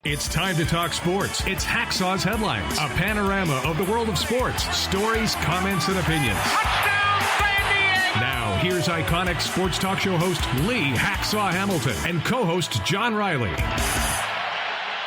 It's time to talk sports. It's Hacksaw's Headlines, a panorama of the world of sports, stories, comments, and opinions. Touchdown, San Diego! Now, here's iconic sports talk show host Lee Hacksaw Hamilton and co-host John Riley.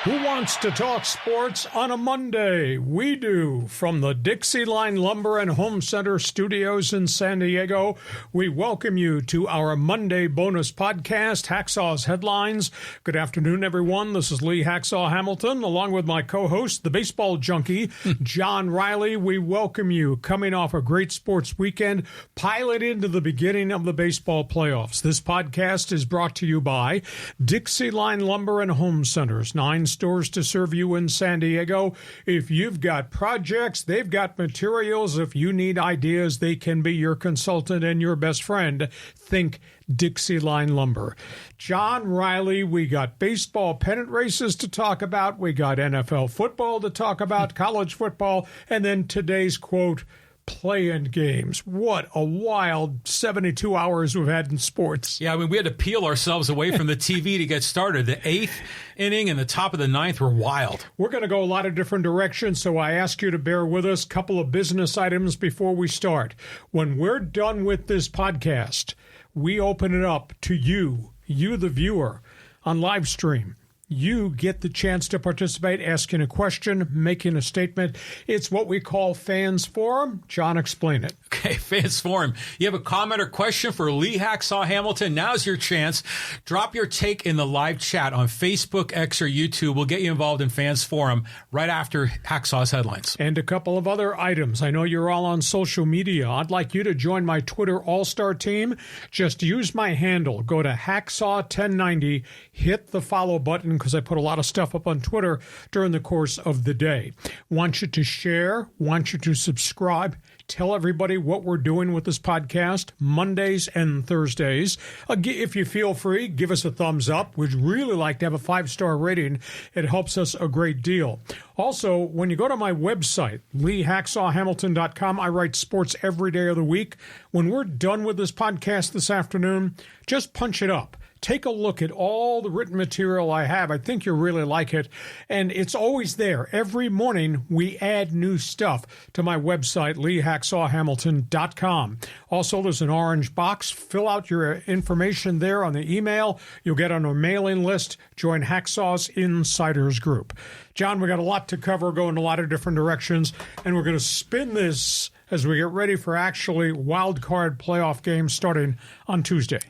Who wants to talk sports on a Monday? We do. From the DIXIELINE Lumber and Home Center studios in San Diego, we welcome you to our Monday bonus podcast, Hacksaw's Headlines. Good afternoon, everyone. This is Lee Hacksaw Hamilton, along with my co-host, the baseball junkie, John Riley. We welcome you coming off a great sports weekend, pilot into the beginning of the baseball playoffs. This podcast is brought to you by DIXIELINE Lumber and Home Centers, 9 stores to serve you in San Diego. If you've got projects, they've got materials. If you need ideas, they can be your consultant and your best friend. Think DIXIELINE Lumber. John Riley, we got baseball pennant races to talk about. We got NFL football to talk about, college football, and then today's quote, play-in games. What a wild 72 hours we've had in sports. Yeah, I mean, we had to peel ourselves away from the TV to get started. The 8th inning and the top of the 9th were wild. We're going to go a lot of different directions, so I ask you to bear with us. Couple of business items before we start. When we're done with this podcast, we open it up to you the viewer, on live stream. You get the chance to participate, asking a question, making a statement. It's what we call Fans Forum. John, explain it. Okay, Fans Forum. You have a comment or question for Lee Hacksaw Hamilton. Now's your chance. Drop your take in the live chat on Facebook, X, or YouTube. We'll get you involved in Fans Forum right after Hacksaw's Headlines. And a couple of other items. I know you're all on social media. I'd like you to join my Twitter All-Star team. Just use my handle. Go to Hacksaw1090. Hit the follow button, because I put a lot of stuff up on Twitter during the course of the day. Want you to share, want you to subscribe, tell everybody what we're doing with this podcast Mondays and Thursdays. If you feel free, give us a thumbs up. We'd really like to have a 5-star rating. It helps us a great deal. Also, when you go to my website, LeeHacksawHamilton.com, I write sports every day of the week. When we're done with this podcast this afternoon, just punch it up. Take a look at all the written material I have. I think you'll really like it. And it's always there. Every morning, we add new stuff to my website, LeeHacksawHamilton.com. Also, there's an orange box. Fill out your information there on the email. You'll get on our mailing list. Join Hacksaw's Insiders Group. John, we got a lot to cover, go in a lot of different directions, and we're going to spin this as we get ready for actually wild card playoff games starting on Tuesday.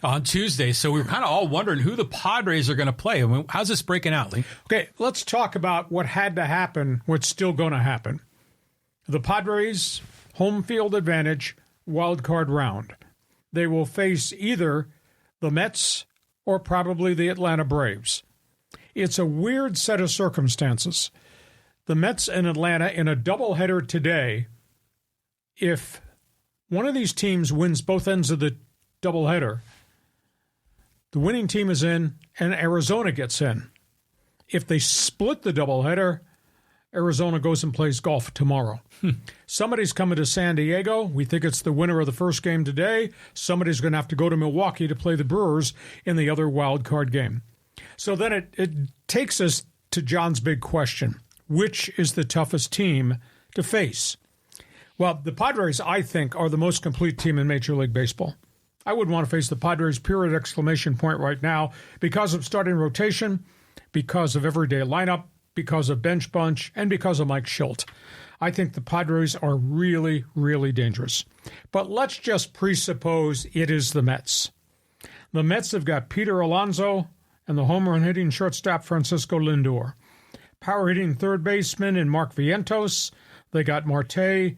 So we were kind of all wondering who the Padres are going to play. I mean, how's this breaking out, Lee? Okay, let's talk about what had to happen, what's still going to happen. The Padres, home field advantage, wild card round. They will face either the Mets or probably the Atlanta Braves. It's a weird set of circumstances. The Mets and Atlanta in a doubleheader today. If one of these teams wins both ends of the doubleheader, the winning team is in and Arizona gets in. If they split the doubleheader, Arizona goes and plays golf tomorrow. Somebody's coming to San Diego. We think it's the winner of the first game today. Somebody's going to have to go to Milwaukee to play the Brewers in the other wild card game. So then it takes us to John's big question. Which is the toughest team to face? Well, the Padres, I think, are the most complete team in Major League Baseball. I wouldn't want to face the Padres, period, exclamation point right now, because of starting rotation, because of everyday lineup, because of bench bunch, and because of Mike Schilt. I think the Padres are really, really dangerous. But let's just presuppose it is the Mets. The Mets have got Peter Alonso and the home run hitting shortstop Francisco Lindor. Power hitting third baseman in Mark Vientos. They got Marte,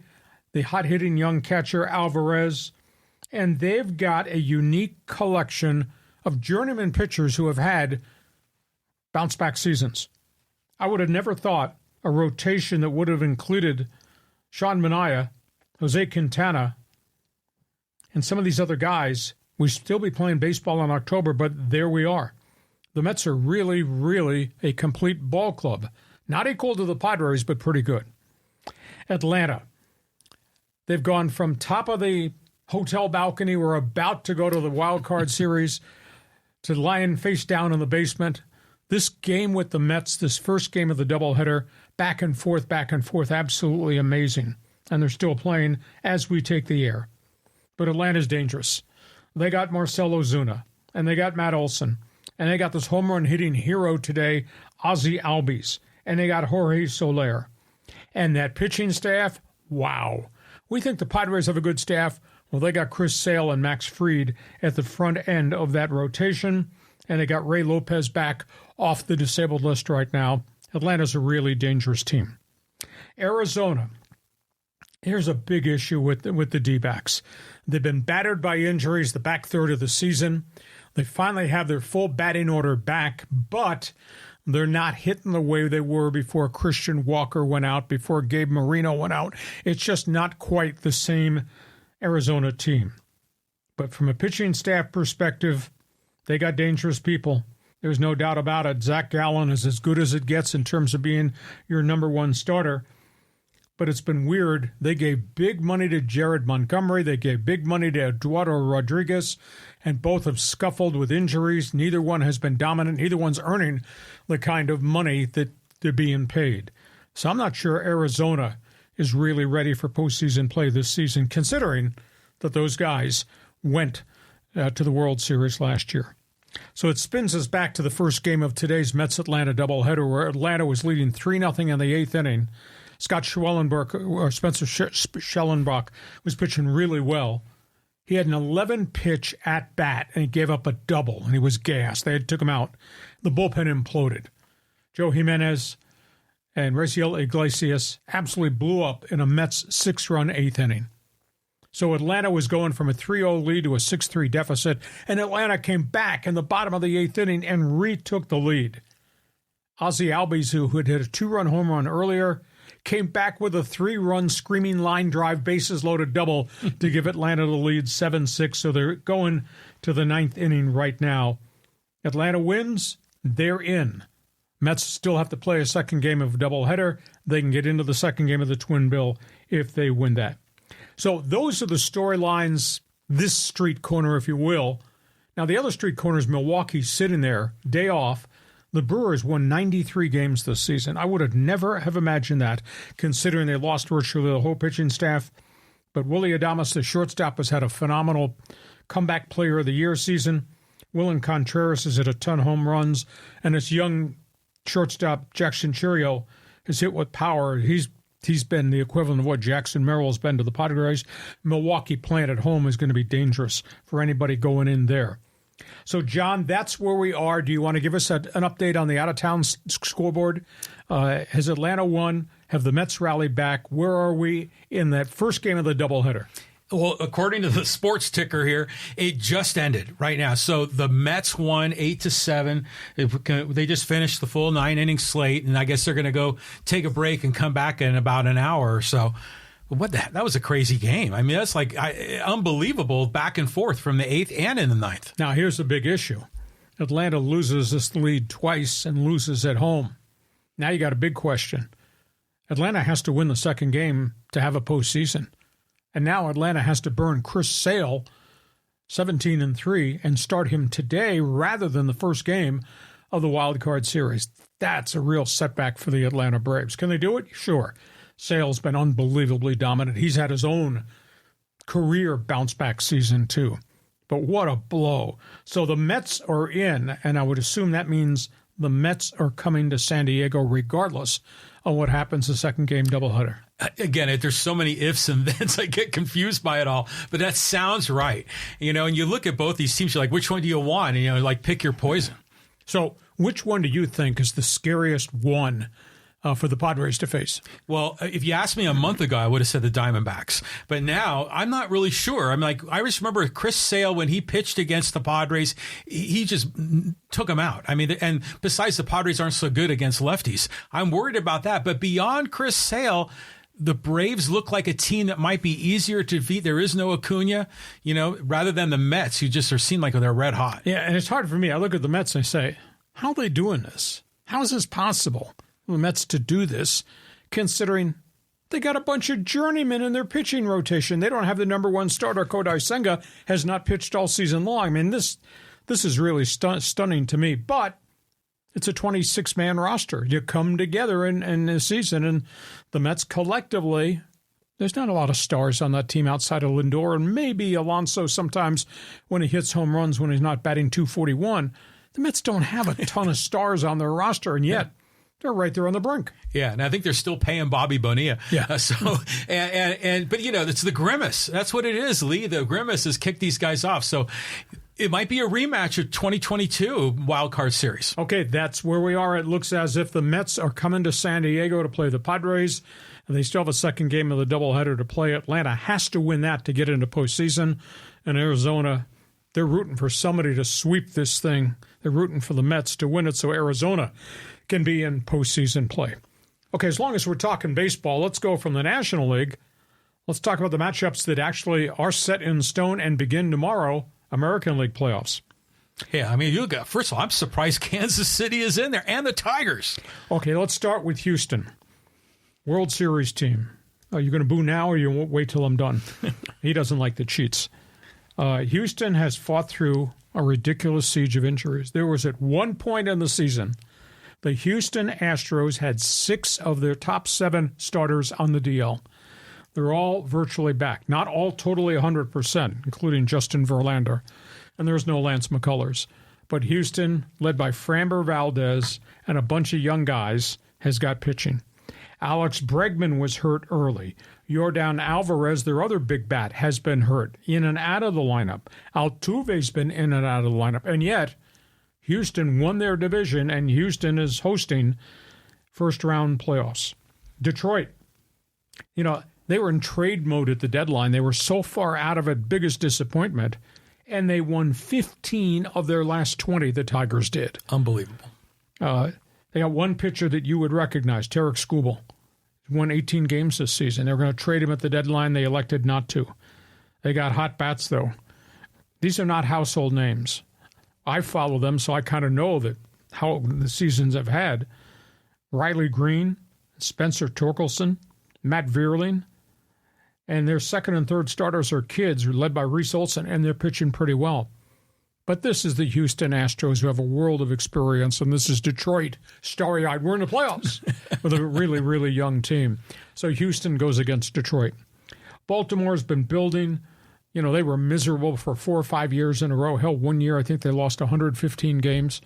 the hot-hitting young catcher Alvarez, and they've got a unique collection of journeyman pitchers who have had bounce-back seasons. I would have never thought a rotation that would have included Sean Manaea, Jose Quintana, and some of these other guys, we'd still be playing baseball in October, but there we are. The Mets are really, really a complete ball club. Not equal to the Padres, but pretty good. Atlanta. They've gone from top of the hotel balcony, we're about to go to the wild card series, to lying face down in the basement, This game with the Mets, this first game of the doubleheader, back and forth, absolutely amazing. And they're still playing as we take the air. But Atlanta's dangerous. They got Marcell Ozuna, and they got Matt Olson, and they got this home run hitting hero today, Ozzy Albies, and they got Jorge Soler. And that pitching staff, wow. We think the Padres have a good staff. Well, they got Chris Sale and Max Fried at the front end of that rotation, and they got Ray Lopez back off the disabled list right now. Atlanta's a really dangerous team. Arizona. Here's a big issue with the D-backs. They've been battered by injuries the back third of the season. They finally have their full batting order back, but they're not hitting the way they were before Christian Walker went out, before Gabe Marino went out. It's just not quite the same Arizona team. But from a pitching staff perspective, they got dangerous people. There's no doubt about it. Zach Gallen is as good as it gets in terms of being your number one starter. But it's been weird. They gave big money to Jared Montgomery. They gave big money to Eduardo Rodriguez, and both have scuffled with injuries. Neither one has been dominant. Neither one's earning the kind of money that they're being paid. So I'm not sure Arizona is really ready for postseason play this season, considering that those guys went to the World Series last year. So it spins us back to the first game of today's Mets-Atlanta doubleheader, where Atlanta was leading 3-0 in the eighth inning. Spencer Schellenbach was pitching really well. He had an 11-pitch at-bat, and he gave up a double, and he was gassed. They took him out. The bullpen imploded. Joe Jimenez and Raciel Iglesias absolutely blew up in a Mets 6-run eighth inning. So Atlanta was going from a 3-0 lead to a 6-3 deficit, and Atlanta came back in the bottom of the eighth inning and retook the lead. Ozzy Albies, who had hit a 2-run home run earlier, came back with a 3-run screaming line drive, bases-loaded double to give Atlanta the lead 7-6. So they're going to the ninth inning right now. Atlanta wins, they're in. Mets still have to play a second game of a doubleheader. They can get into the second game of the Twin Bill if they win that. So those are the storylines, this street corner, if you will. Now, the other street corner is Milwaukee sitting there, day off. The Brewers won 93 games this season. I would have never have imagined that, considering they lost virtually the whole pitching staff. But Willy Adames, the shortstop, has had a phenomenal comeback player of the year season. William Contreras has hit a ton of home runs, and this young shortstop, Jackson Chourio, has hit with power. He's been the equivalent of what Jackson Merrill's been to the Padres. Milwaukee playing at home is going to be dangerous for anybody going in there. So, John, that's where we are. Do you want to give us an update on the out-of-town scoreboard? Has Atlanta won? Have the Mets rallied back? Where are we in that first game of the doubleheader? Well, according to the sports ticker here, it just ended right now. So the Mets won 8-7. They just finished the full 9-inning slate, and I guess they're going to go take a break and come back in about an hour or so. What the heck? That was a crazy game. I mean, that's like unbelievable back and forth from the eighth and in the ninth. Now, here's the big issue. Atlanta loses this lead twice and loses at home. Now you got a big question. Atlanta has to win the second game to have a postseason. And now Atlanta has to burn Chris Sale 17-3 and start him today rather than the first game of the wild card series. That's a real setback for the Atlanta Braves. Can they do it? Sure. Sale's been unbelievably dominant. He's had his own career bounce-back season, too. But what a blow. So the Mets are in, and I would assume that means the Mets are coming to San Diego regardless of what happens the second game doubleheader. Again, there's so many ifs and thens. I get confused by it all, but that sounds right. And you look at both these teams, you're like, which one do you want? And, pick your poison. So which one do you think is the scariest one for the Padres to face? Well, if you asked me a month ago, I would have said the Diamondbacks. But now I'm not really sure. I just remember Chris Sale, when he pitched against the Padres, he just took them out. And besides, the Padres aren't so good against lefties. I'm worried about that. But beyond Chris Sale, the Braves look like a team that might be easier to defeat. There is no Acuna, rather than the Mets, who just seem like they're red hot. Yeah, and it's hard for me. I look at the Mets and I say, how are they doing this? How is this possible? The Mets to do this, considering they got a bunch of journeymen in their pitching rotation. They don't have the number one starter. Kodai Senga has not pitched all season long. This is really stunning to me. But It's a 26-man roster. You come together in the season, and the Mets collectively, there's not a lot of stars on that team outside of Lindor, and maybe Alonso sometimes when he hits home runs when he's not batting .241. The Mets don't have a ton of stars on their roster, and yet they're right there on the brink. Yeah, and I think they're still paying Bobby Bonilla. Yeah. But it's the grimace. That's what it is, Lee. The grimace has kicked these guys off. So it might be a rematch of 2022 Wild Card Series. Okay, that's where we are. It looks as if the Mets are coming to San Diego to play the Padres. And they still have a second game of the doubleheader to play. Atlanta has to win that to get into postseason. And Arizona, they're rooting for somebody to sweep this thing. They're rooting for the Mets to win it so Arizona can be in postseason play. Okay, as long as we're talking baseball, let's go from the National League. Let's talk about the matchups that actually are set in stone and begin tomorrow, American League playoffs. Yeah, I mean, first of all, I'm surprised Kansas City is in there, and the Tigers. Okay, let's start with Houston. World Series team. Are you going to boo now or you won't wait till I'm done? He doesn't like the cheats. Houston has fought through a ridiculous siege of injuries. There was at one point in the season, the Houston Astros had 6 of their top 7 starters on the DL. They're all virtually back. Not all totally 100%, including Justin Verlander. And there's no Lance McCullers. But Houston, led by Framber Valdez and a bunch of young guys, has got pitching. Alex Bregman was hurt early. Yordan Alvarez, their other big bat, has been hurt, in and out of the lineup. Altuve's been in and out of the lineup. And yet, Houston won their division, and Houston is hosting first-round playoffs. Detroit, they were in trade mode at the deadline. They were so far out of it, biggest disappointment, and they won 15 of their last 20, the Tigers did. Unbelievable. They got one pitcher that you would recognize, Tarek Skubal. He won 18 games this season. They were going to trade him at the deadline. They elected not to. They got hot bats, though. These are not household names. I follow them, so I kind of know that how the seasons have had. Riley Green, Spencer Torkelson, Matt Vierling, and their second and third starters are kids, led by Reese Olson, and they're pitching pretty well. But this is the Houston Astros, who have a world of experience, and this is Detroit, starry-eyed. We're in the playoffs with a really, really young team. So Houston goes against Detroit. Baltimore's been building. They were miserable for 4 or 5 years in a row. Hell, 1 year, I think they lost 115 games.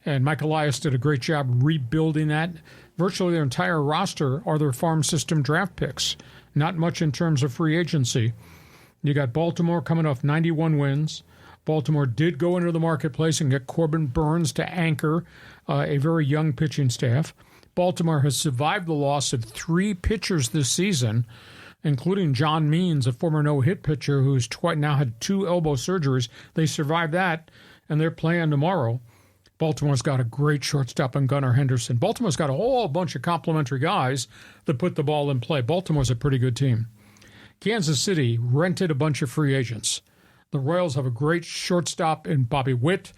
And Mike Elias did a great job rebuilding that. Virtually their entire roster are their farm system draft picks. Not much in terms of free agency. You got Baltimore coming off 91 wins. Baltimore did go into the marketplace and get Corbin Burns to anchor a very young pitching staff. Baltimore has survived the loss of 3 pitchers this season, including John Means, a former no-hit pitcher who's now had 2 elbow surgeries. They survived that, and they're playing tomorrow. Baltimore's got a great shortstop in Gunnar Henderson. Baltimore's got a whole bunch of complimentary guys that put the ball in play. Baltimore's a pretty good team. Kansas City rented a bunch of free agents. The Royals have a great shortstop in Bobby Witt.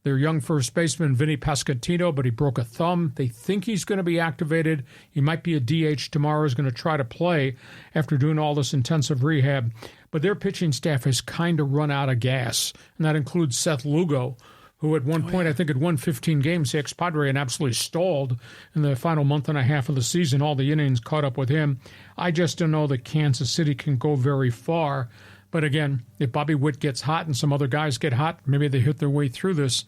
Their young first baseman, Vinny Pasquantino, but he broke a thumb. They think he's going to be activated. He might be a DH tomorrow. He's going to try to play after doing all this intensive rehab. But their pitching staff has kind of run out of gas, and that includes Seth Lugo, who at one point I think had won 15 games, the ex-Padre, and absolutely stalled in the final month and a half of the season. All the innings caught up with him. I just don't know that Kansas City can go very far. But again, if Bobby Witt gets hot and some other guys get hot, maybe they hit their way through this.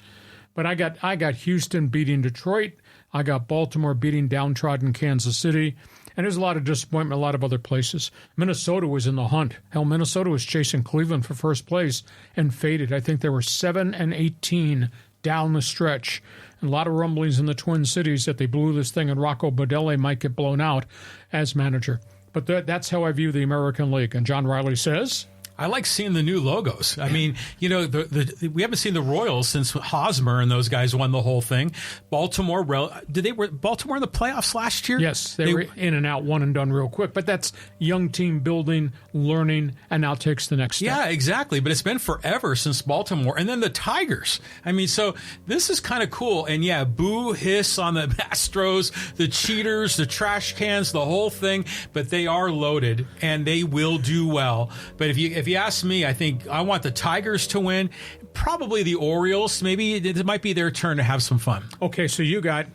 But I got Houston beating Detroit. I got Baltimore beating downtrodden Kansas City. And there's a lot of disappointment a lot of other places. Minnesota was in the hunt. Hell, Minnesota was chasing Cleveland for first place and faded. I think they were 7-18 down the stretch. And a lot of rumblings in the Twin Cities that they blew this thing and Rocco Baldelli might get blown out as manager. But that's how I view the American League. And John Riley says, I like seeing the new logos. I mean, we haven't seen the Royals since Hosmer and those guys won the whole thing. Baltimore, were Baltimore in the playoffs last year? Yes, they were in and out, one and done real quick. But that's young team building, learning, and now takes the next step. Yeah, exactly. But it's been forever since Baltimore. And then the Tigers. I mean, so this is kind of cool. And yeah, boo, hiss on the Astros, the cheaters, the trash cans, the whole thing. But they are loaded, and they will do well. But if you you ask me, I think I want the Tigers to win. Probably the Orioles. Maybe it might be their turn to have some fun. Okay, so you got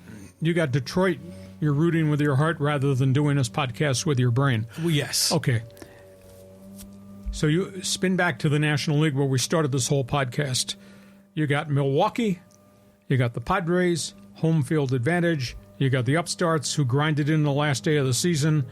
Detroit. You're rooting with your heart rather than doing this podcast with your brain. Well, yes. Okay. So you spin back to the National League where we started this whole podcast. You got Milwaukee. You got the Padres, home field advantage. You got the upstarts who grinded in the last day of the season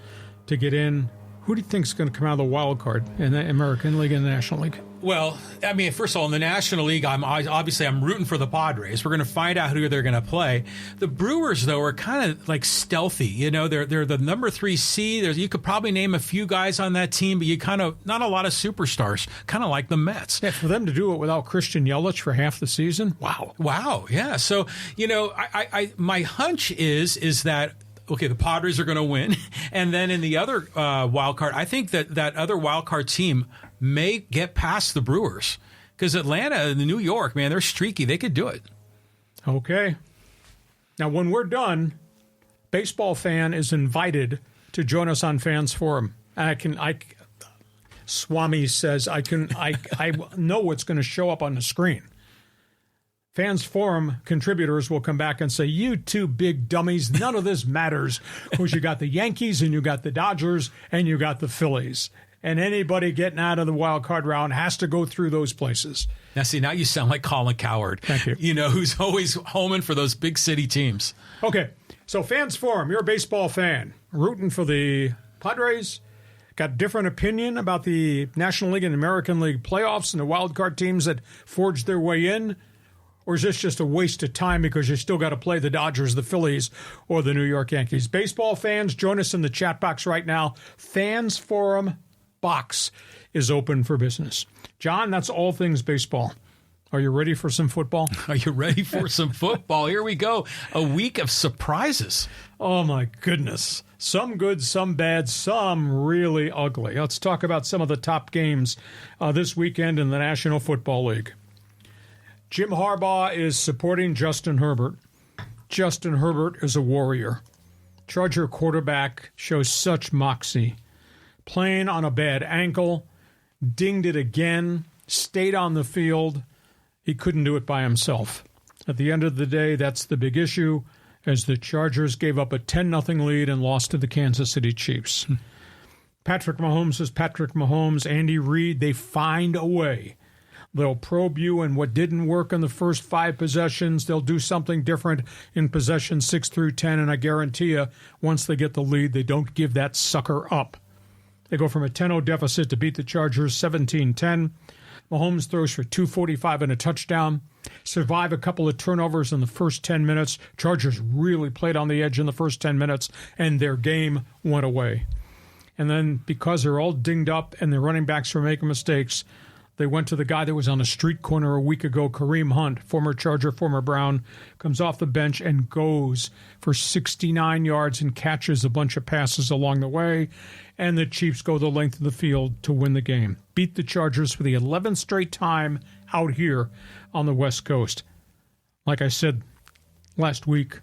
to get in. Who do you think is going to come out of the wild card in the American League and the National League? Well, I mean, first of all, in the National League, I'm rooting for the Padres. We're going to find out who they're going to play. The Brewers, though, are kind of like stealthy. You know, they're the number 3 seed. You could probably name a few guys on that team, but you kind of not a lot of superstars. Kind of like the Mets. Yeah, for them to do it without Christian Yelich for half the season, wow, yeah. So you know, I my hunch is that. Okay, the Padres are going to win. And then in the other wild card, I think that other wild card team may get past the Brewers. Because Atlanta and New York, man, they're streaky. They could do it. Okay. Now, when we're done, Baseball Fan is invited to join us on Fans Forum. Swami says I know what's going to show up on the screen. Fans Forum contributors will come back and say, you two big dummies, none of this matters, because you got the Yankees and you got the Dodgers and you got the Phillies. And anybody getting out of the wild card round has to go through those places. Now, see, now you sound like Colin Cowherd. Thank you. You know, who's always homing for those big city teams. Okay, so Fans Forum, you're a baseball fan, rooting for the Padres. Got a different opinion about the National League and American League playoffs and the wild card teams that forged their way in? Or is this just a waste of time because you still got to play the Dodgers, the Phillies, or the New York Yankees? Baseball fans, join us in the chat box right now. Fans Forum box is open for business. John, that's all things baseball. Are you ready for some football? Are you ready for some football? Here we go. A week of surprises. Oh, my goodness. Some good, some bad, some really ugly. Let's talk about some of the top games this weekend in the National Football League. Jim Harbaugh is supporting Justin Herbert. Justin Herbert is a warrior. Charger quarterback shows such moxie. Playing on a bad ankle, dinged it again, stayed on the field. He couldn't do it by himself. At the end of the day, that's the big issue, as the Chargers gave up a 10-0 lead and lost to the Kansas City Chiefs. Patrick Mahomes is Patrick Mahomes. Andy Reid, they find a way. They'll probe you in what didn't work in the first 5 possessions. They'll do something different in possession 6 through 10, and I guarantee you, once they get the lead, they don't give that sucker up. They go from a 10-0 deficit to beat the Chargers 17-10. Mahomes throws for 245 and a touchdown. Survive a couple of turnovers in the first 10 minutes. Chargers really played on the edge in the first 10 minutes, and their game went away. And then because they're all dinged up and their running backs were making mistakes, they went to the guy that was on the street corner a week ago, Kareem Hunt, former Charger, former Brown, comes off the bench and goes for 69 yards and catches a bunch of passes along the way. And the Chiefs go the length of the field to win the game. Beat the Chargers for the 11th straight time out here on the West Coast. Like I said last week,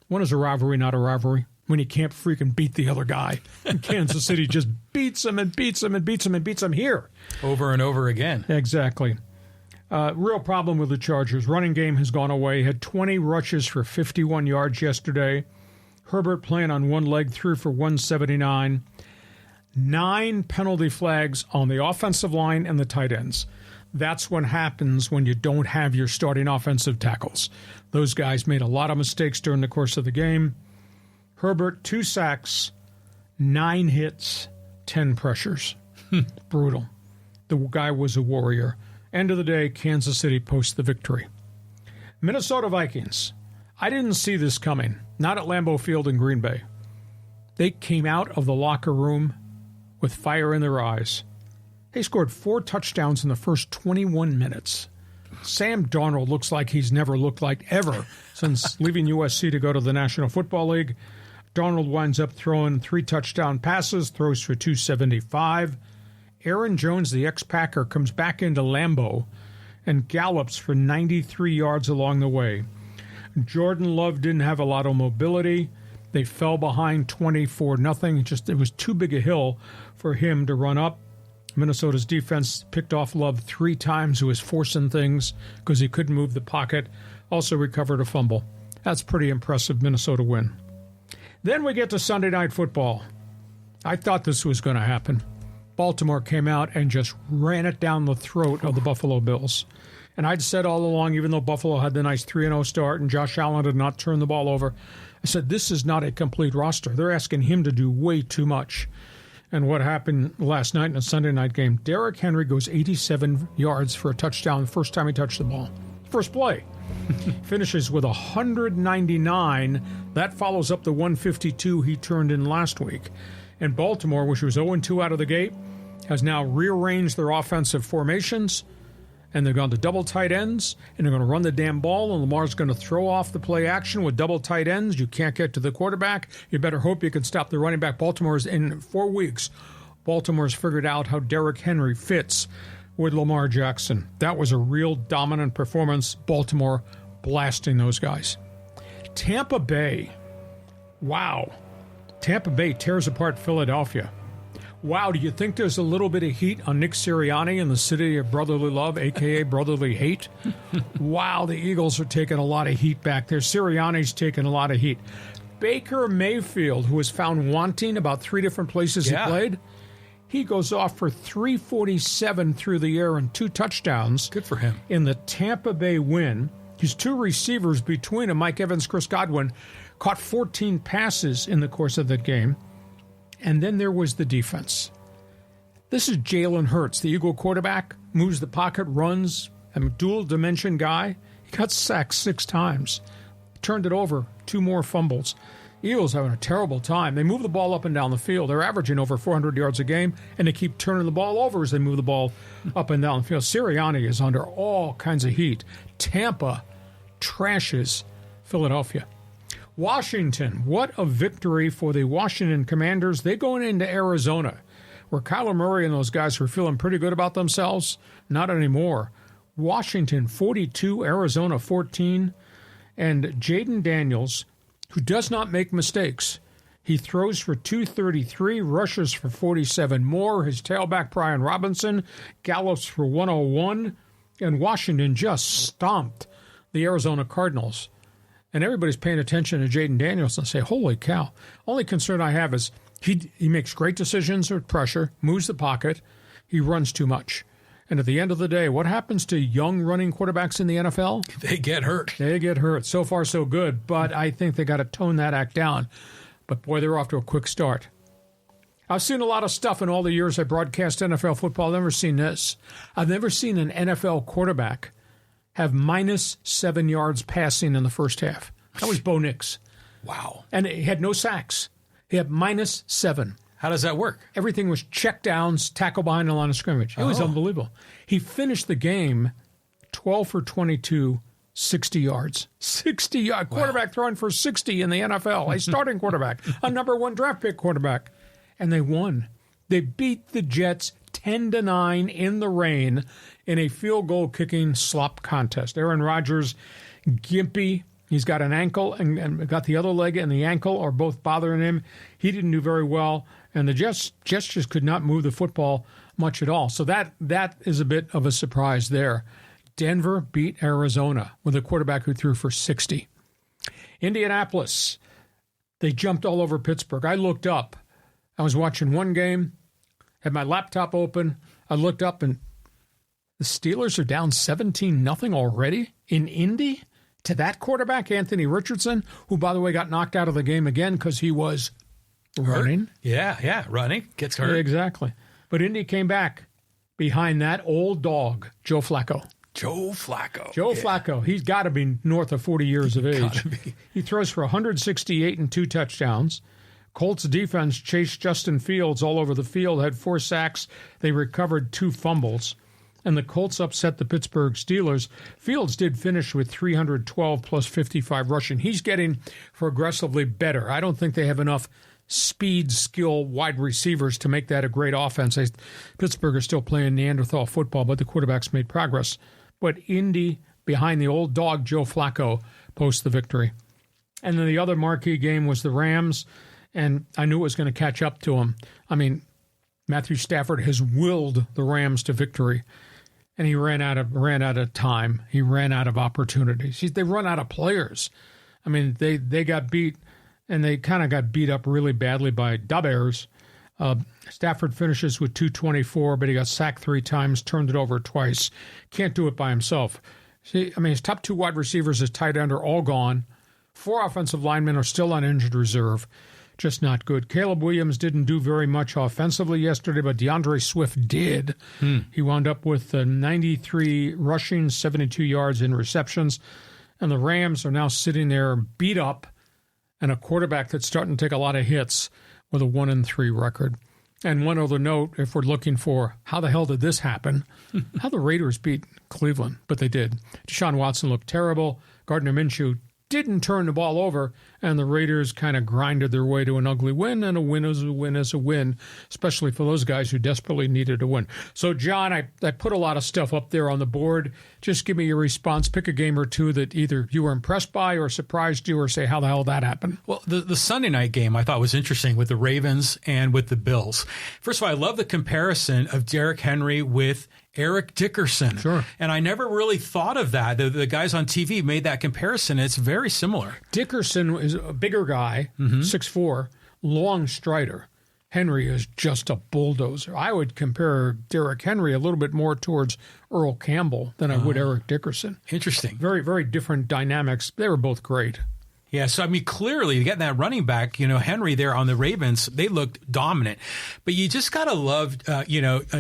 when is a rivalry not a rivalry? When you can't freaking beat the other guy. And Kansas City just beats him and beats him and beats him and beats him here. Over and over again. Exactly. Real problem with the Chargers. Running game has gone away. Had 20 rushes for 51 yards yesterday. Herbert playing on one leg, threw for 179. 9 penalty flags on the offensive line and the tight ends. That's what happens when you don't have your starting offensive tackles. Those guys made a lot of mistakes during the course of the game. Herbert, 2 sacks, 9 hits, 10 pressures. Brutal. The guy was a warrior. End of the day, Kansas City posts the victory. Minnesota Vikings. I didn't see this coming. Not at Lambeau Field in Green Bay. They came out of the locker room with fire in their eyes. They scored 4 touchdowns in the first 21 minutes. Sam Darnold looks like he's never looked like ever since leaving USC to go to the National Football League. Darnold winds up throwing 3 touchdown passes, throws for 275. Aaron Jones, the ex-Packer, comes back into Lambeau and gallops for 93 yards along the way. Jordan Love didn't have a lot of mobility. They fell behind 24-0. It was too big a hill for him to run up. Minnesota's defense picked off Love 3 times, who was forcing things because he couldn't move the pocket. Also recovered a fumble. That's pretty impressive Minnesota win. Then we get to Sunday Night Football. I thought this was going to happen. Baltimore came out and just ran it down the throat of the Buffalo Bills. And I'd said all along, even though Buffalo had the nice 3-0 start and Josh Allen did not turn the ball over, I said, this is not a complete roster. They're asking him to do way too much. And what happened last night in a Sunday night game, Derrick Henry goes 87 yards for a touchdown the first time he touched the ball. First play. Finishes with 199. That follows up the 152 he turned in last week. And Baltimore, which was 0-2 out of the gate, has now rearranged their offensive formations, and they've gone to double tight ends, and they're going to run the damn ball, and Lamar's going to throw off the play action with double tight ends. You can't get to the quarterback. You better hope you can stop the running back. Baltimore's in 4 weeks. Baltimore's figured out how Derrick Henry fits with Lamar Jackson. That was a real dominant performance. Baltimore blasting those guys. Tampa Bay. Wow. Tampa Bay tears apart Philadelphia. Wow, do you think there's a little bit of heat on Nick Sirianni in the city of brotherly love, a.k.a. brotherly hate? Wow, the Eagles are taking a lot of heat back there. Sirianni's taking a lot of heat. Baker Mayfield, who was found wanting about 3 different places he played, he goes off for 347 through the air and 2 touchdowns. Good for him. In the Tampa Bay win. His 2 receivers between him, Mike Evans, Chris Godwin, caught 14 passes in the course of that game. And then there was the defense. This is Jalen Hurts, the Eagle quarterback, moves the pocket, runs, a dual dimension guy. He got sacked 6 times, turned it over, 2 more fumbles. Eagles having a terrible time. They move the ball up and down the field. They're averaging over 400 yards a game, and they keep turning the ball over as they move the ball up and down the field. Sirianni is under all kinds of heat. Tampa trashes Philadelphia. Washington, what a victory for the Washington Commanders. They're going into Arizona, where Kyler Murray and those guys were feeling pretty good about themselves. Not anymore. Washington 42, Arizona 14, and Jaden Daniels, who does not make mistakes. He throws for 233, rushes for 47 more. His tailback, Brian Robinson, gallops for 101, and Washington just stomped the Arizona Cardinals. And everybody's paying attention to Jaden Daniels and say, holy cow. Only concern I have is he makes great decisions with pressure, moves the pocket, he runs too much. And at the end of the day, what happens to young running quarterbacks in the NFL? They get hurt. They get hurt. So far, so good. But I think they got to tone that act down. But boy, they're off to a quick start. I've seen a lot of stuff in all the years I broadcast NFL football. I've never seen this. I've never seen an NFL quarterback have minus 7 yards passing in the first half. That was Bo Nix. Wow. And he had no sacks. He had minus 7. How does that work? Everything was check downs, tackle behind the line of scrimmage. It was unbelievable. He finished the game 12 for 22, 60 yards. 60 yards. Quarterback throwing for 60 in the NFL. A starting quarterback. A number 1 draft pick quarterback. And they won. They beat the Jets 10-9 in the rain in a field goal kicking slop contest. Aaron Rodgers, gimpy. He's got an ankle and got the other leg and the ankle are both bothering him. He didn't do very well, and the Jets just could not move the football much at all. So that is a bit of a surprise there. Denver beat Arizona with a quarterback who threw for 60. Indianapolis, they jumped all over Pittsburgh. I looked up. I was watching one game, had my laptop open. I looked up, and the Steelers are down 17-0 already in Indy to that quarterback, Anthony Richardson, who, by the way, got knocked out of the game again because he was running. Yeah, running. Gets hurt. Exactly. But Indy came back behind that old dog, Joe Flacco. Joe Flacco. Flacco. He's got to be north of 40 years of age. He throws for 168 and 2 touchdowns. Colts defense chased Justin Fields all over the field, had 4 sacks. They recovered 2 fumbles. And the Colts upset the Pittsburgh Steelers. Fields did finish with 312 plus 55 rushing. He's getting progressively better. I don't think they have enough speed, skill, wide receivers to make that a great offense. Pittsburgh are still playing Neanderthal football, but the quarterback's made progress. But Indy, behind the old dog, Joe Flacco, posts the victory. And then the other marquee game was the Rams, and I knew it was going to catch up to them. I mean, Matthew Stafford has willed the Rams to victory, and he ran out of time. He ran out of opportunities. They run out of players. I mean, they got beat, and they kind of got beat up really badly by the Bears. Stafford finishes with 224, but he got sacked 3 times, turned it over twice. Can't do it by himself. See, I mean, his top 2 wide receivers, his tight end, are all gone. 4 offensive linemen are still on injured reserve. Just not good. Caleb Williams didn't do very much offensively yesterday, but DeAndre Swift did. He wound up with 93 rushing, 72 yards in receptions. And the Rams are now sitting there beat up, and a quarterback that's starting to take a lot of hits with a 1-3 record. And one other note, if we're looking for how the hell did this happen, how the Raiders beat Cleveland, but they did. Deshaun Watson looked terrible. Gardner Minshew didn't turn the ball over, and the Raiders kind of grinded their way to an ugly win, and a win is a win is a win, especially for those guys who desperately needed a win. So, John, I put a lot of stuff up there on the board. Just give me your response. Pick a game or two that either you were impressed by or surprised you, or say, how the hell that happened? Well, the Sunday night game I thought was interesting with the Ravens and with the Bills. First of all, I love the comparison of Derrick Henry with Eric Dickerson. Sure. And I never really thought of that. The guys on TV made that comparison. It's very similar. Dickerson is a bigger guy, 6'4", long strider. Henry is just a bulldozer. I would compare Derrick Henry a little bit more towards Earl Campbell than I would Eric Dickerson. Interesting. Very, very different dynamics. They were both great. Yeah, so I mean, clearly getting that running back, Henry there on the Ravens, they looked dominant. But you just got to love,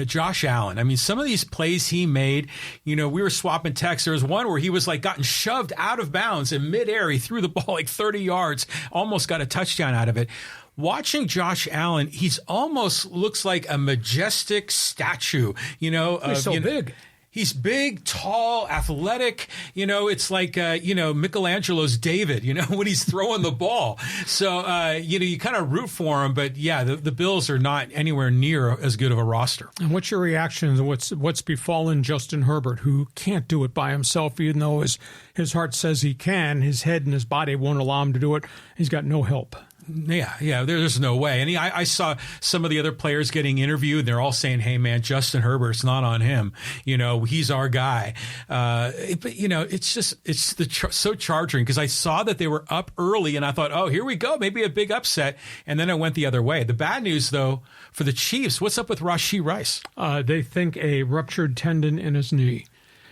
Josh Allen. I mean, some of these plays he made, we were swapping texts. There was one where he was like gotten shoved out of bounds in midair. He threw the ball like 30 yards, almost got a touchdown out of it. Watching Josh Allen, he's almost looks like a majestic statue, He's so big. He's big, tall, athletic. It's like, Michelangelo's David, when he's throwing the ball. So, you kind of root for him. But, yeah, the Bills are not anywhere near as good of a roster. And what's your reaction to what's befallen Justin Herbert, who can't do it by himself, even though his heart says he can. His head and his body won't allow him to do it. He's got no help. Yeah, there's no way. And I saw some of the other players getting interviewed, and they're all saying, hey, man, Justin Herbert's not on him. He's our guy. But, it's so charging because I saw that they were up early, and I thought, oh, here we go, maybe a big upset. And then it went the other way. The bad news, though, for the Chiefs, what's up with Rashee Rice? They think a ruptured tendon in his knee.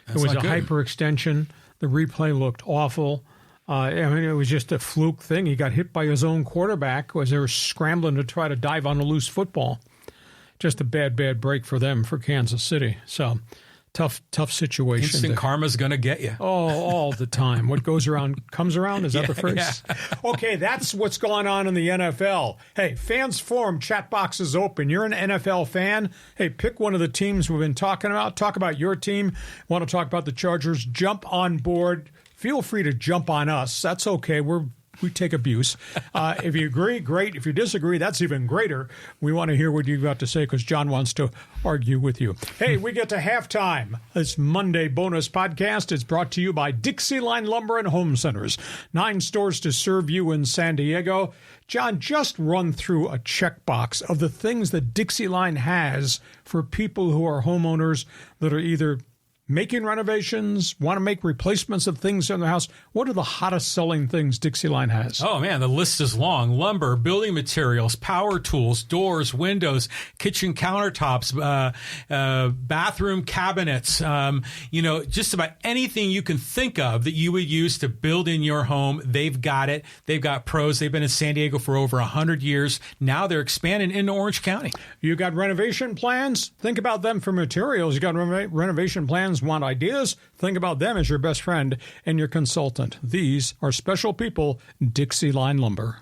It was a hyperextension. The replay looked awful. It was just a fluke thing. He got hit by his own quarterback as they were scrambling to try to dive on a loose football. Just a bad break for them, for Kansas City. So, tough situation. Instant karma's going to get you. Oh, all the time. What goes around comes around. Is that the phrase? Yeah. Okay, that's what's going on in the NFL. Hey, Fans Forum chat box is open. You're an NFL fan. Hey, pick one of the teams we've been talking about. Talk about your team. Want to talk about the Chargers? Jump on board. Feel free to jump on us. That's okay. We take abuse. If you agree, great. If you disagree, that's even greater. We want to hear what you've got to say because John wants to argue with you. Hey, we get to halftime. This Monday bonus podcast is brought to you by DIXIELINE Lumber and Home Centers. 9 stores to serve you in San Diego. John, just run through a checkbox of the things that DIXIELINE has for people who are homeowners that are either making renovations, want to make replacements of things in the house. What are the hottest selling things DIXIELINE has? Oh, man, the list is long. Lumber, building materials, power tools, doors, windows, kitchen countertops, bathroom cabinets, just about anything you can think of that you would use to build in your home. They've got it. They've got pros. They've been in San Diego for over 100 years. Now they're expanding into Orange County. You got renovation plans? Think about them for materials. You got renovation plans, want ideas? Think about them as your best friend and your consultant. These are special people, DIXIELINE Lumber.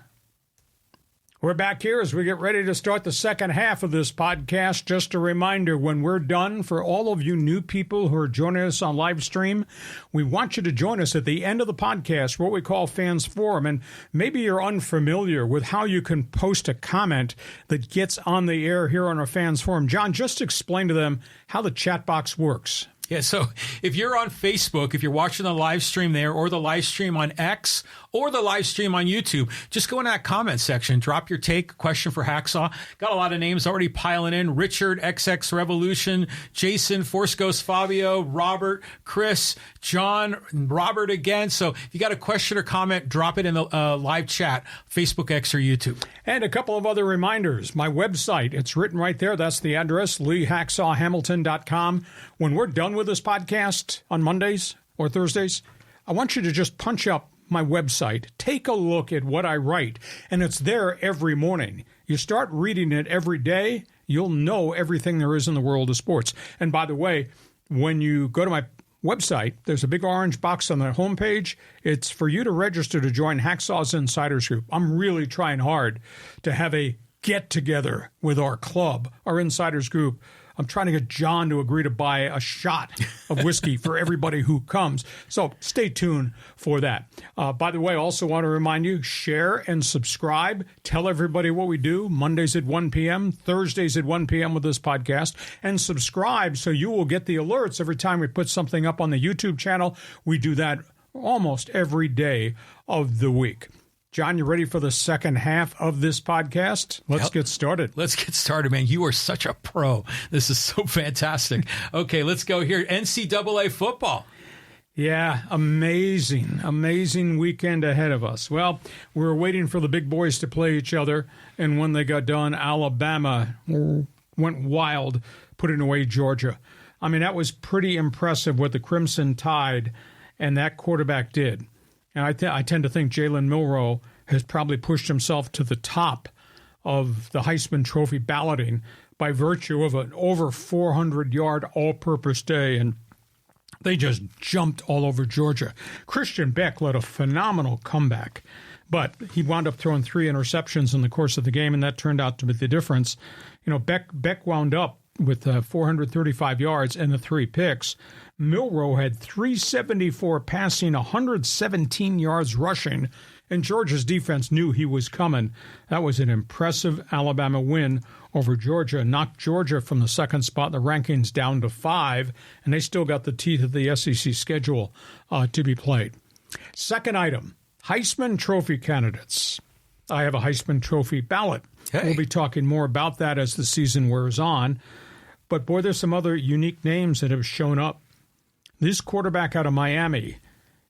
We're back here as we get ready to start the second half of this podcast. Just a reminder, when we're done, for all of you new people who are joining us on live stream, we want you to join us at the end of the podcast, what we call Fans Forum. And maybe you're unfamiliar with how you can post a comment that gets on the air here on our Fans Forum. John, just explain to them how the chat box works. Yeah, so if you're on Facebook, if you're watching the live stream there or the live stream on X, or the live stream on YouTube. Just go in that comment section. Drop your take, question for Hacksaw. Got a lot of names already piling in. Richard, XX Revolution, Jason, Force Ghost Fabio, Robert, Chris, John, Robert again. So if you got a question or comment, drop it in the live chat, Facebook, X, or YouTube. And a couple of other reminders. My website, it's written right there. That's the address, LeeHacksawHamilton.com. When we're done with this podcast on Mondays or Thursdays, I want you to just punch up my website. Take a look at what I write, and it's there every morning. You start reading it every day, you'll know everything there is in the world of sports. And by the way, when you go to my website, there's a big orange box on the homepage. It's for you to register to join Hacksaw's Insiders Group. I'm really trying hard to have a get-together with our club, our Insiders Group. I'm trying to get John to agree to buy a shot of whiskey for everybody who comes. So stay tuned for that. By the way, I also want to remind you, share and subscribe. Tell everybody what we do Mondays at 1 p.m., Thursdays at 1 p.m. with this podcast. And subscribe so you will get the alerts every time we put something up on the YouTube channel. We do that almost every day of the week. John, you ready for the second half of this podcast? Let's get started. Let's get started, man. You are such a pro. This is so fantastic. Okay, let's go here. NCAA football. Yeah, amazing weekend ahead of us. Well, we were waiting for the big boys to play each other, and when they got done, Alabama went wild, putting away Georgia. I mean, that was pretty impressive what the Crimson Tide and that quarterback did. And I tend to think Jalen Milroe has probably pushed himself to the top of the Heisman Trophy balloting by virtue of an over 400-yard all-purpose day, and they just jumped all over Georgia. Christian Beck led a phenomenal comeback, but he wound up throwing 3 interceptions in the course of the game, and that turned out to be the difference. You know, Beck wound up with 435 yards and the 3 picks. Milroe had 374 passing, 117 yards rushing, and Georgia's defense knew he was coming. That was an impressive Alabama win over Georgia, knocked Georgia from the second spot in the rankings down to 5, and they still got the teeth of the SEC schedule to be played. Second item, Heisman Trophy candidates. I have a Heisman Trophy ballot. Hey. We'll be talking more about that as the season wears on. But, boy, there's some other unique names that have shown up. This quarterback out of Miami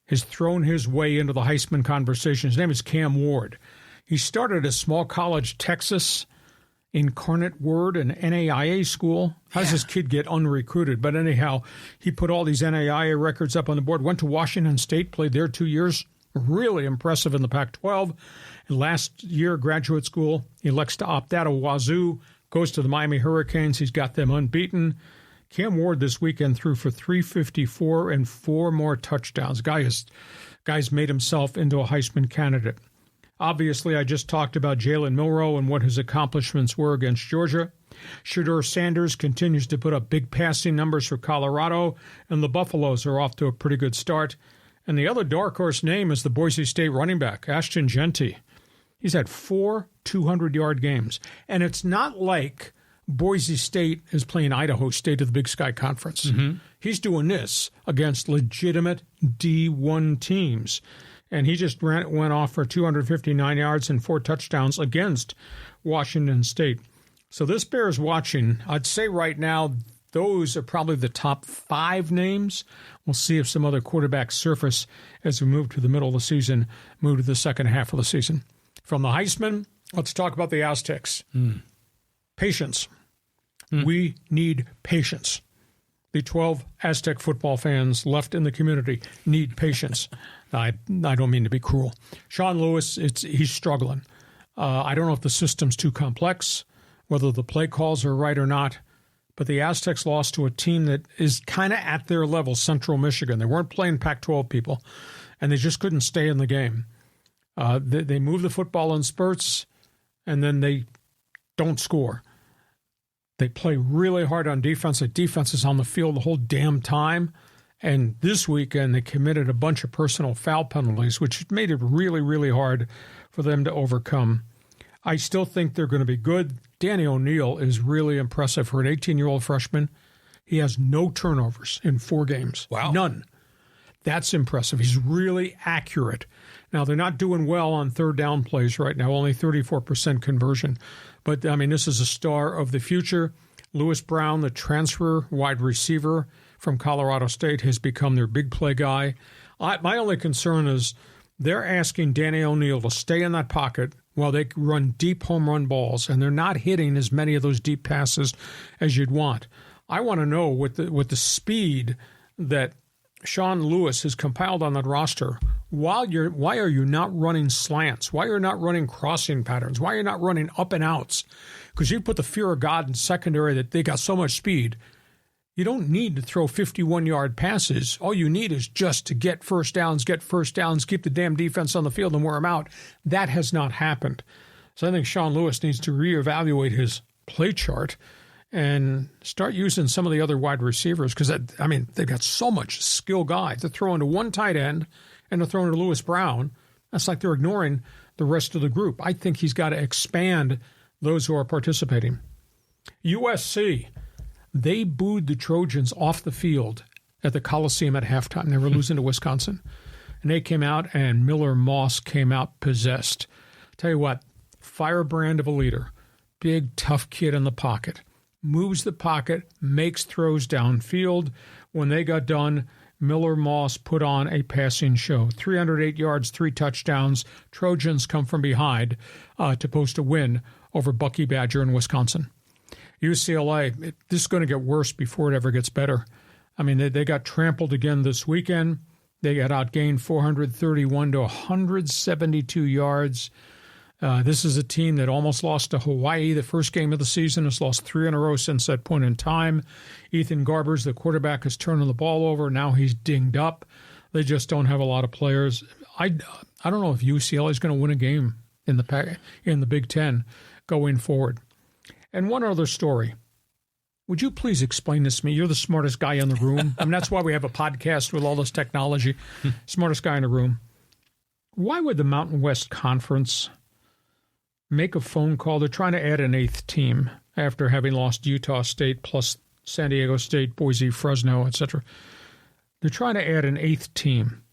has thrown his way into the Heisman conversation. His name is Cam Ward. He started at small college Texas Incarnate Word, an NAIA school. How does this kid get unrecruited? But anyhow, he put all these NAIA records up on the board, went to Washington State, played there 2 years. Really impressive in the Pac-12. And last year, graduate school, he elects to opt out of Wazoo, goes to the Miami Hurricanes. He's got them unbeaten. Cam Ward this weekend threw for 354 and 4 more touchdowns. Guy's made himself into a Heisman candidate. Obviously, I just talked about Jalen Milroe and what his accomplishments were against Georgia. Shedeur Sanders continues to put up big passing numbers for Colorado, and the Buffaloes are off to a pretty good start. And the other dark horse name is the Boise State running back, Ashton Jeanty. He's had 4 200-yard games. And it's not like Boise State is playing Idaho State of the Big Sky Conference. Mm-hmm. He's doing this against legitimate D1 teams. And he just went off for 259 yards and 4 touchdowns against Washington State. So this bears watching. I'd say right now those are probably the top 5 names. We'll see if some other quarterbacks surface as we move to the middle of the season, move to the second half of the season. From the Heisman, let's talk about the Aztecs. Patience. We need patience. The 12 Aztec football fans left in the community need patience. I don't mean to be cruel. Sean Lewis, he's struggling. I don't know if the system's too complex, whether the play calls are right or not, but the Aztecs lost to a team that is kind of at their level, Central Michigan. They weren't playing Pac-12 people, and they just couldn't stay in the game. They move the football in spurts, and then they don't score. They play really hard on defense. The defense is on the field the whole damn time. And this weekend, they committed a bunch of personal foul penalties, which made it really, really hard for them to overcome. I still think they're going to be good. Danny O'Neal is really impressive for an 18-year-old freshman. He has no turnovers in 4 games. Wow. None. That's impressive. He's really accurate. Now, they're not doing well on third down plays right now, only 34% conversion. But, I mean, this is a star of the future. Lewis Brown, the transfer wide receiver from Colorado State, has become their big play guy. My only concern is they're asking Danny O'Neill to stay in that pocket while they run deep home run balls, and they're not hitting as many of those deep passes as you'd want. I want to know with the speed that Sean Lewis has compiled on that roster, why are you not running slants? Why are you not running crossing patterns? Why are you not running up and outs? Because you put the fear of God in secondary that they got so much speed. You don't need to throw 51-yard passes. All you need is just to get first downs, keep the damn defense on the field and wear them out. That has not happened. So I think Sean Lewis needs to reevaluate his play chart and start using some of the other wide receivers because, they've got so much skill guys. They're throwing to one tight end and they're throwing to Lewis Brown. That's like they're ignoring the rest of the group. I think he's got to expand those who are participating. USC, they booed the Trojans off the field at the Coliseum at halftime. They were losing to Wisconsin. And they came out, and Miller Moss came out possessed. Tell you what, firebrand of a leader. Big, tough kid in the pocket. Moves the pocket, makes throws downfield. When they got done, Miller Moss put on a passing show. 308 yards, 3 touchdowns. Trojans come from behind to post a win over Bucky Badger in Wisconsin. UCLA, this is going to get worse before it ever gets better. I mean, they got trampled again this weekend. They got outgained 431 to 172 yards. This is a team that almost lost to Hawaii the first game of the season. Has lost 3 in a row since that point in time. Ethan Garbers, the quarterback, is turning the ball over. Now he's dinged up. They just don't have a lot of players. I don't know if UCLA is going to win a game in the Big Ten going forward. And one other story. Would you please explain this to me? You're the smartest guy in the room. I mean, that's why we have a podcast with all this technology. Smartest guy in the room. Why would the Mountain West Conference make a phone call? They're trying to add an 8th team after having lost Utah State plus San Diego State, Boise, Fresno, etc. They're trying to add an 8th team.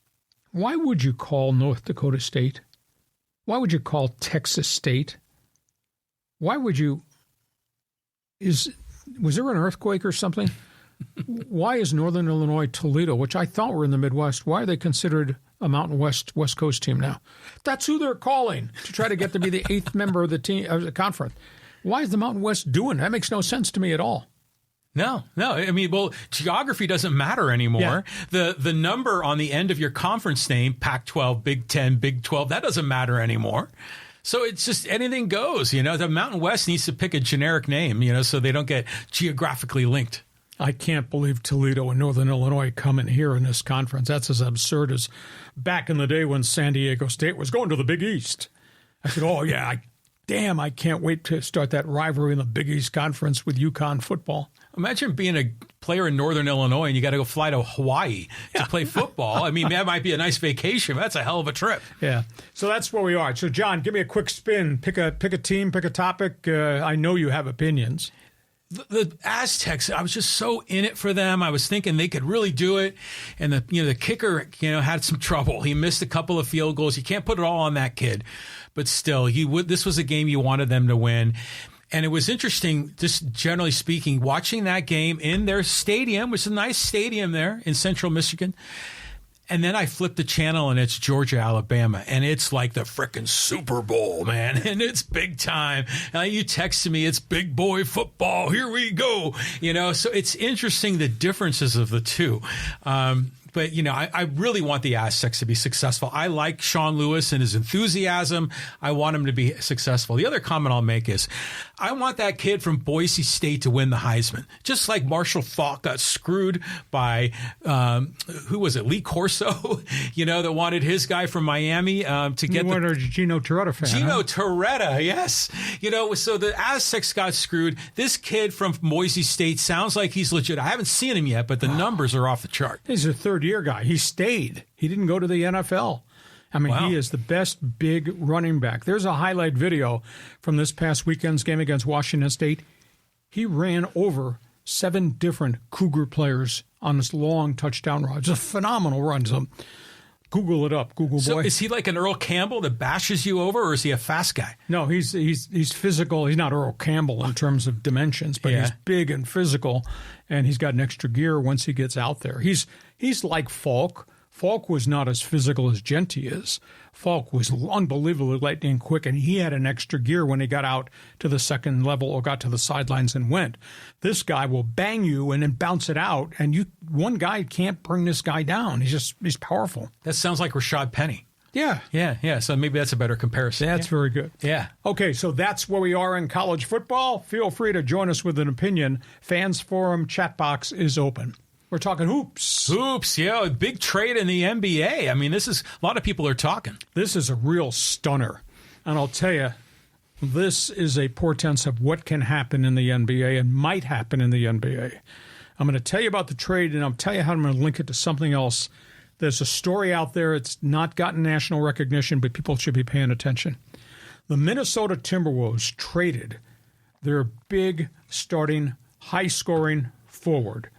Why would you call North Dakota State? Why would you call Texas State? Why would you... Was there an earthquake or something? Why is Northern Illinois, Toledo, which I thought were in the Midwest, why are they considered a Mountain West Coast team now? That's who they're calling to try to get to be the 8th member of the team of the conference. Why is the Mountain West doing that? That makes no sense to me at all. No. I mean, well, geography doesn't matter anymore. Yeah. The number on the end of your conference name, Pac-12, Big 10, Big 12, that doesn't matter anymore. So it's just anything goes, The Mountain West needs to pick a generic name, so they don't get geographically linked. I can't believe Toledo and Northern Illinois come in here in this conference. That's as absurd as back in the day when San Diego State was going to the Big East. I said, oh, yeah, I can't wait to start that rivalry in the Big East Conference with UConn football. Imagine being a player in Northern Illinois and you got to go fly to Hawaii to play football. I mean, that might be a nice vacation, but that's a hell of a trip. Yeah. So that's where we are. So, John, give me a quick spin. Pick a team, pick a topic. I know you have opinions. The Aztecs, I was just so in it for them. I was thinking they could really do it. And the kicker, had some trouble. He missed a couple of field goals. You can't put it all on that kid. But still, this was a game you wanted them to win. And it was interesting, just generally speaking, watching that game in their stadium, which is a nice stadium there in central Michigan. And then I flipped the channel and it's Georgia, Alabama. And it's like the frickin' Super Bowl, man. And it's big time. You texted me, it's big boy football. Here we go. So it's interesting the differences of the two. But, I really want the Aztecs to be successful. I like Sean Lewis and his enthusiasm. I want him to be successful. The other comment I'll make is I want that kid from Boise State to win the Heisman. Just like Marshall Faulk got screwed by, who was it, Lee Corso, that wanted his guy from Miami to get the Gino Torretta fan. Gino Torretta, yes. So the Aztecs got screwed. This kid from Boise State sounds like he's legit. I haven't seen him yet, but the numbers are off the chart. He's a third-year guy. He stayed. He didn't go to the NFL. I mean, He is the best big running back. There's a highlight video from this past weekend's game against Washington State. He ran over 7 different Cougar players on this long touchdown run. It's a phenomenal run. So Google it up, Google So boy. is he like an Earl Campbell that bashes you over, or is he a fast guy? No, he's physical. He's not Earl Campbell in terms of dimensions, but he's big and physical, and he's got an extra gear once he gets out there. He's like Falk. Falk was not as physical as Genty is. Falk was unbelievably lightning quick, and he had an extra gear when he got out to the second level or got to the sidelines and went. This guy will bang you and then bounce it out, and one guy can't bring this guy down. He's powerful. That sounds like Rashad Penny. Yeah. Yeah. So maybe that's a better comparison. That's very good. Yeah. Okay, so that's where we are in college football. Feel free to join us with an opinion. Fans Forum chat box is open. We're talking hoops. Hoops, yeah. Big trade in the NBA. I mean, a lot of people are talking. This is a real stunner. And I'll tell you, this is a portent of what can happen in the NBA and might happen in the NBA. I'm going to tell you about the trade, and I'll tell you how I'm going to link it to something else. There's a story out there. It's not gotten national recognition, but people should be paying attention. The Minnesota Timberwolves traded their big starting, high-scoring forward.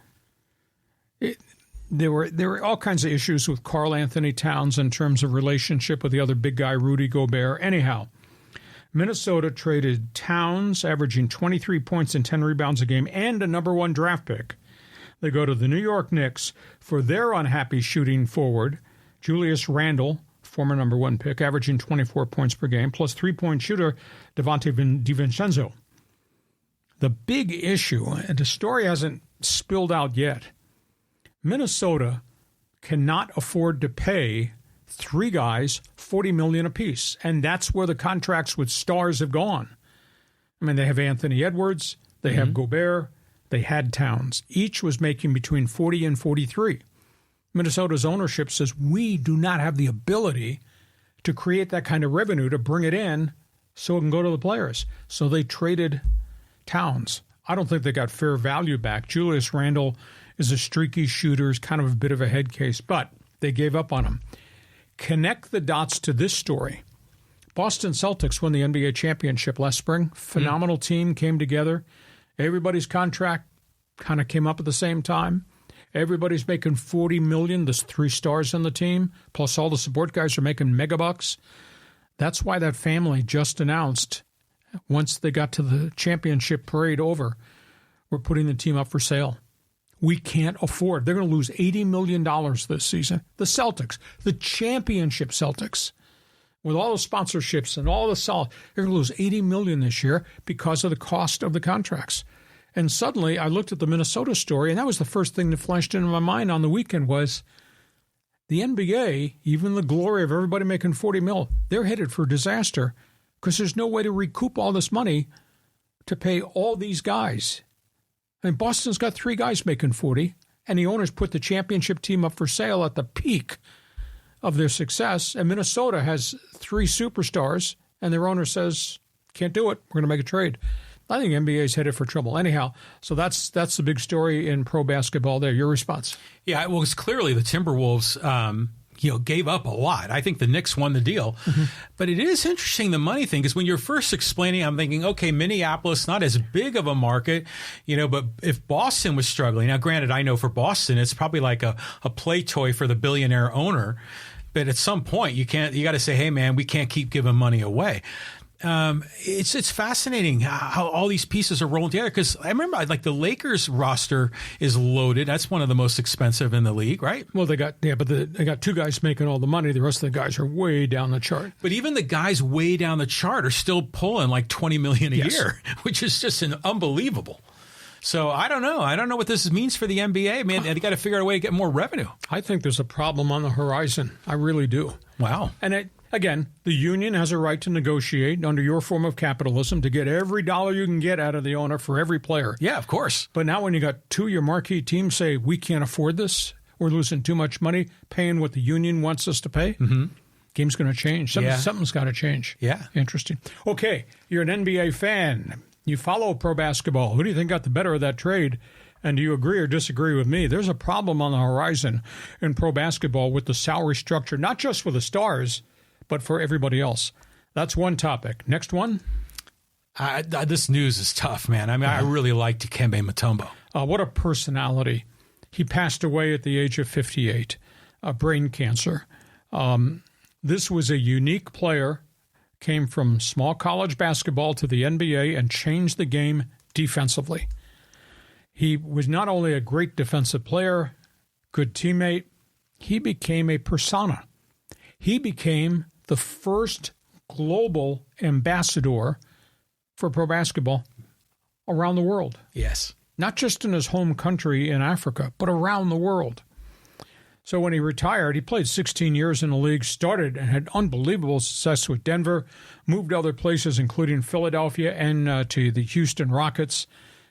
There were all kinds of issues with Karl Anthony Towns in terms of relationship with the other big guy, Rudy Gobert. Anyhow, Minnesota traded Towns, averaging 23 points and 10 rebounds a game, and a number 1 draft pick. They go to the New York Knicks for their unhappy shooting forward, Julius Randle, former number 1 pick, averaging 24 points per game, plus 3-point shooter Devontae DiVincenzo. The big issue, and the story hasn't spilled out yet, Minnesota cannot afford to pay 3 guys $40 million apiece, and that's where the contracts with stars have gone. I mean, they have Anthony Edwards, they have Gobert, they had Towns. Each was making between 40 and 43. Minnesota's ownership says we do not have the ability to create that kind of revenue to bring it in so it can go to the players. So they traded Towns. I don't think they got fair value back. Julius Randle is a streaky shooter, is kind of a bit of a head case, but they gave up on him. Connect the dots to this story. Boston Celtics won the NBA championship last spring. Phenomenal team came together. Everybody's contract kind of came up at the same time. Everybody's making $40 million. There's 3 stars on the team, plus all the support guys are making megabucks. That's why that family just announced, once they got to the championship parade over, we're putting the team up for sale. We can't afford. They're going to lose $80 million this season. The Celtics, the championship Celtics, with all the sponsorships and all the salt, they're going to lose $80 million this year because of the cost of the contracts. And suddenly I looked at the Minnesota story, and that was the first thing that flashed into my mind on the weekend was the NBA, even the glory of everybody making $40 million, they're headed for disaster because there's no way to recoup all this money to pay all these guys. I mean, Boston's got 3 guys making 40, and the owners put the championship team up for sale at the peak of their success. And Minnesota has 3 superstars, and their owner says, can't do it. We're going to make a trade. I think NBA is headed for trouble. Anyhow, so that's the big story in pro basketball there. Your response? Yeah, well, it's clearly the Timberwolves gave up a lot. I think the Knicks won the deal. But it is interesting, the money thing, because when you're first explaining, I'm thinking, okay, Minneapolis, not as big of a market, but if Boston was struggling, now granted, I know for Boston, it's probably like a play toy for the billionaire owner. But at some point, you got to say, hey, man, we can't keep giving money away. It's fascinating how all these pieces are rolling together, because I remember like the Lakers roster is loaded. That's one of the most expensive in the league, right? Well, they got 2 guys making all the money. The rest of the guys are way down the chart. But even the guys way down the chart are still pulling like $20 million a year, which is just unbelievable. So I don't know. I don't know what this means for the NBA, man. They got to figure out a way to get more revenue. I think there's a problem on the horizon. I really do. Wow. And again, the union has a right to negotiate under your form of capitalism to get every dollar you can get out of the owner for every player. Yeah, of course. But now when you got 2 of your marquee teams say, we can't afford this, we're losing too much money, paying what the union wants us to pay, game's going to change. Something's got to change. Yeah. Interesting. Okay, you're an NBA fan. You follow pro basketball. Who do you think got the better of that trade? And do you agree or disagree with me? There's a problem on the horizon in pro basketball with the salary structure, not just for the stars, but for everybody else. That's one topic. Next one? This news is tough, man. I mean, I really like Dikembe Mutombo. What a personality. He passed away at the age of 58, brain cancer. This was a unique player, came from small college basketball to the NBA and changed the game defensively. He was not only a great defensive player, good teammate, he became a persona. He became the first global ambassador for pro basketball around the world. Yes. Not just in his home country in Africa, but around the world. So when he retired, he played 16 years in the league, started and had unbelievable success with Denver, moved to other places, including Philadelphia and to the Houston Rockets.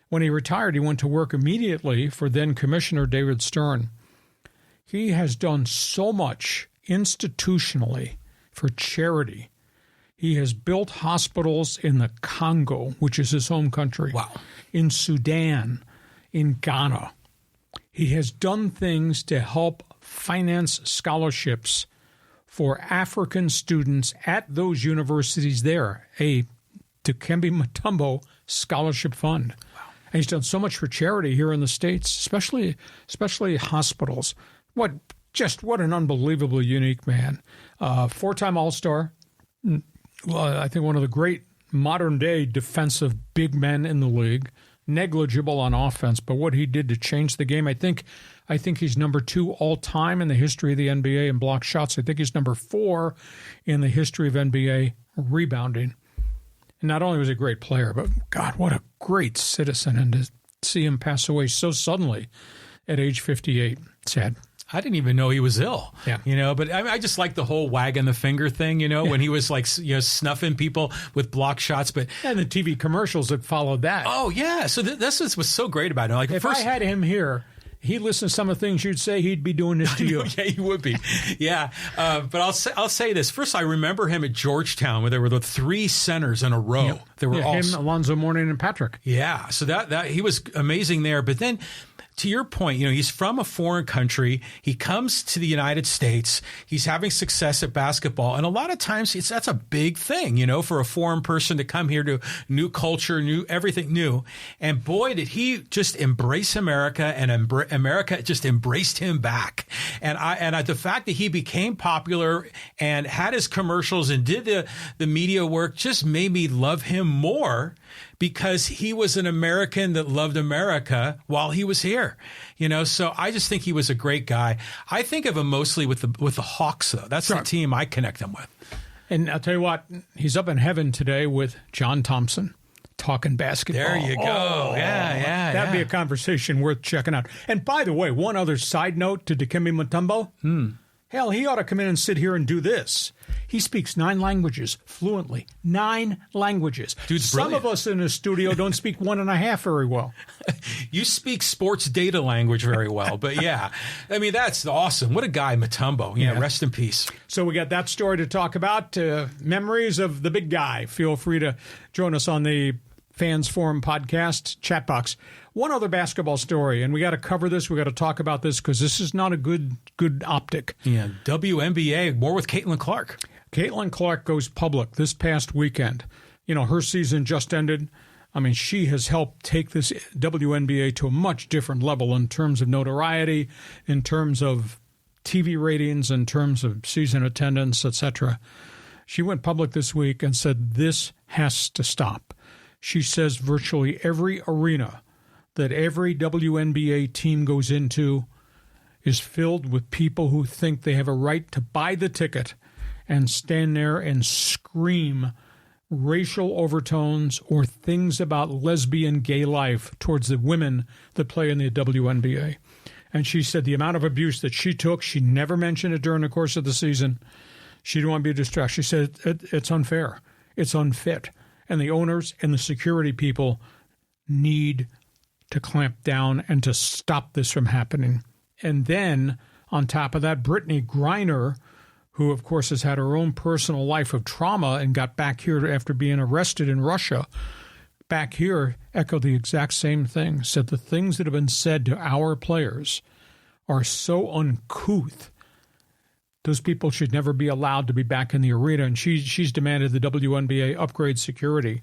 When he retired, he went to work immediately for then Commissioner David Stern. He has done so much institutionally for charity. He has built hospitals in the Congo, which is his home country, in Sudan, in Ghana. He has done things to help finance scholarships for African students at those universities there, a Dikembe Mutombo scholarship fund. Wow. And he's done so much for charity here in the States, especially hospitals. What an unbelievably unique man. Four-time All-Star. Well, I think one of the great modern-day defensive big men in the league. Negligible on offense, but what he did to change the game, I think he's number 2 all-time in the history of the NBA in block shots. I think he's number 4 in the history of NBA rebounding. And not only was he a great player, but God, what a great citizen. And to see him pass away so suddenly at age 58, sad. I didn't even know he was ill, yeah. But I just like the whole wagging the finger thing, when he was snuffing people with block shots. But and the TV commercials that followed that. Oh, yeah. So this is what's so great about it. If I had him here, he'd listen to some of the things you'd say, he'd be doing this to you. Yeah, he would be. Yeah. But I'll say this. First, I remember him at Georgetown where there were the 3 centers in a row. Yeah. There were him, Alonzo Mourning, and Patrick. Yeah. So that he was amazing there. But then, to your point, he's from a foreign country. He comes to the United States. He's having success at basketball. And a lot of times that's a big thing, for a foreign person to come here to new culture, everything new. And boy, did he just embrace America, and America just embraced him back. And the fact that he became popular and had his commercials and did the media work just made me love him more, because he was an American that loved America while he was here, So I just think he was a great guy. I think of him mostly with the Hawks, though. That's the team I connect him with. And I'll tell you what, he's up in heaven today with John Thompson talking basketball. There you go. Oh, yeah. That'd be a conversation worth checking out. And by the way, one other side note to Dikembe Mutombo. Hell, he ought to come in and sit here and do this. He speaks 9 languages fluently. 9 languages. Dude's Some brilliant. of us in the studio don't speak 1.5 very well. You speak sports data language very well, but yeah. I mean, that's awesome. What a guy, Mutombo. Yeah, rest in peace. So we got that story to talk about. Memories of the big guy. Feel free to join us on the Fans Forum podcast chat box. One other basketball story, and we got to cover this. We got to talk about this because this is not a good optic. Yeah, WNBA, more with Caitlin Clark. Caitlin Clark goes public this past weekend. Her season just ended. I mean, she has helped take this WNBA to a much different level in terms of notoriety, in terms of TV ratings, in terms of season attendance, etc. She went public this week and said this has to stop. She says virtually every arena that every WNBA team goes into is filled with people who think they have a right to buy the ticket and stand there and scream racial overtones or things about lesbian gay life towards the women that play in the WNBA. And she said the amount of abuse that she took, she never mentioned it during the course of the season. She didn't want to be distracted. She said it's unfair. It's unfit. And the owners and the security people need to clamp down and to stop this from happening. And then, on top of that, Brittany Griner, who, of course, has had her own personal life of trauma and got back here after being arrested in Russia, back here echoed the exact same thing, said the things that have been said to our players are so uncouth. Those people should never be allowed to be back in the arena, and she's demanded the WNBA upgrade security,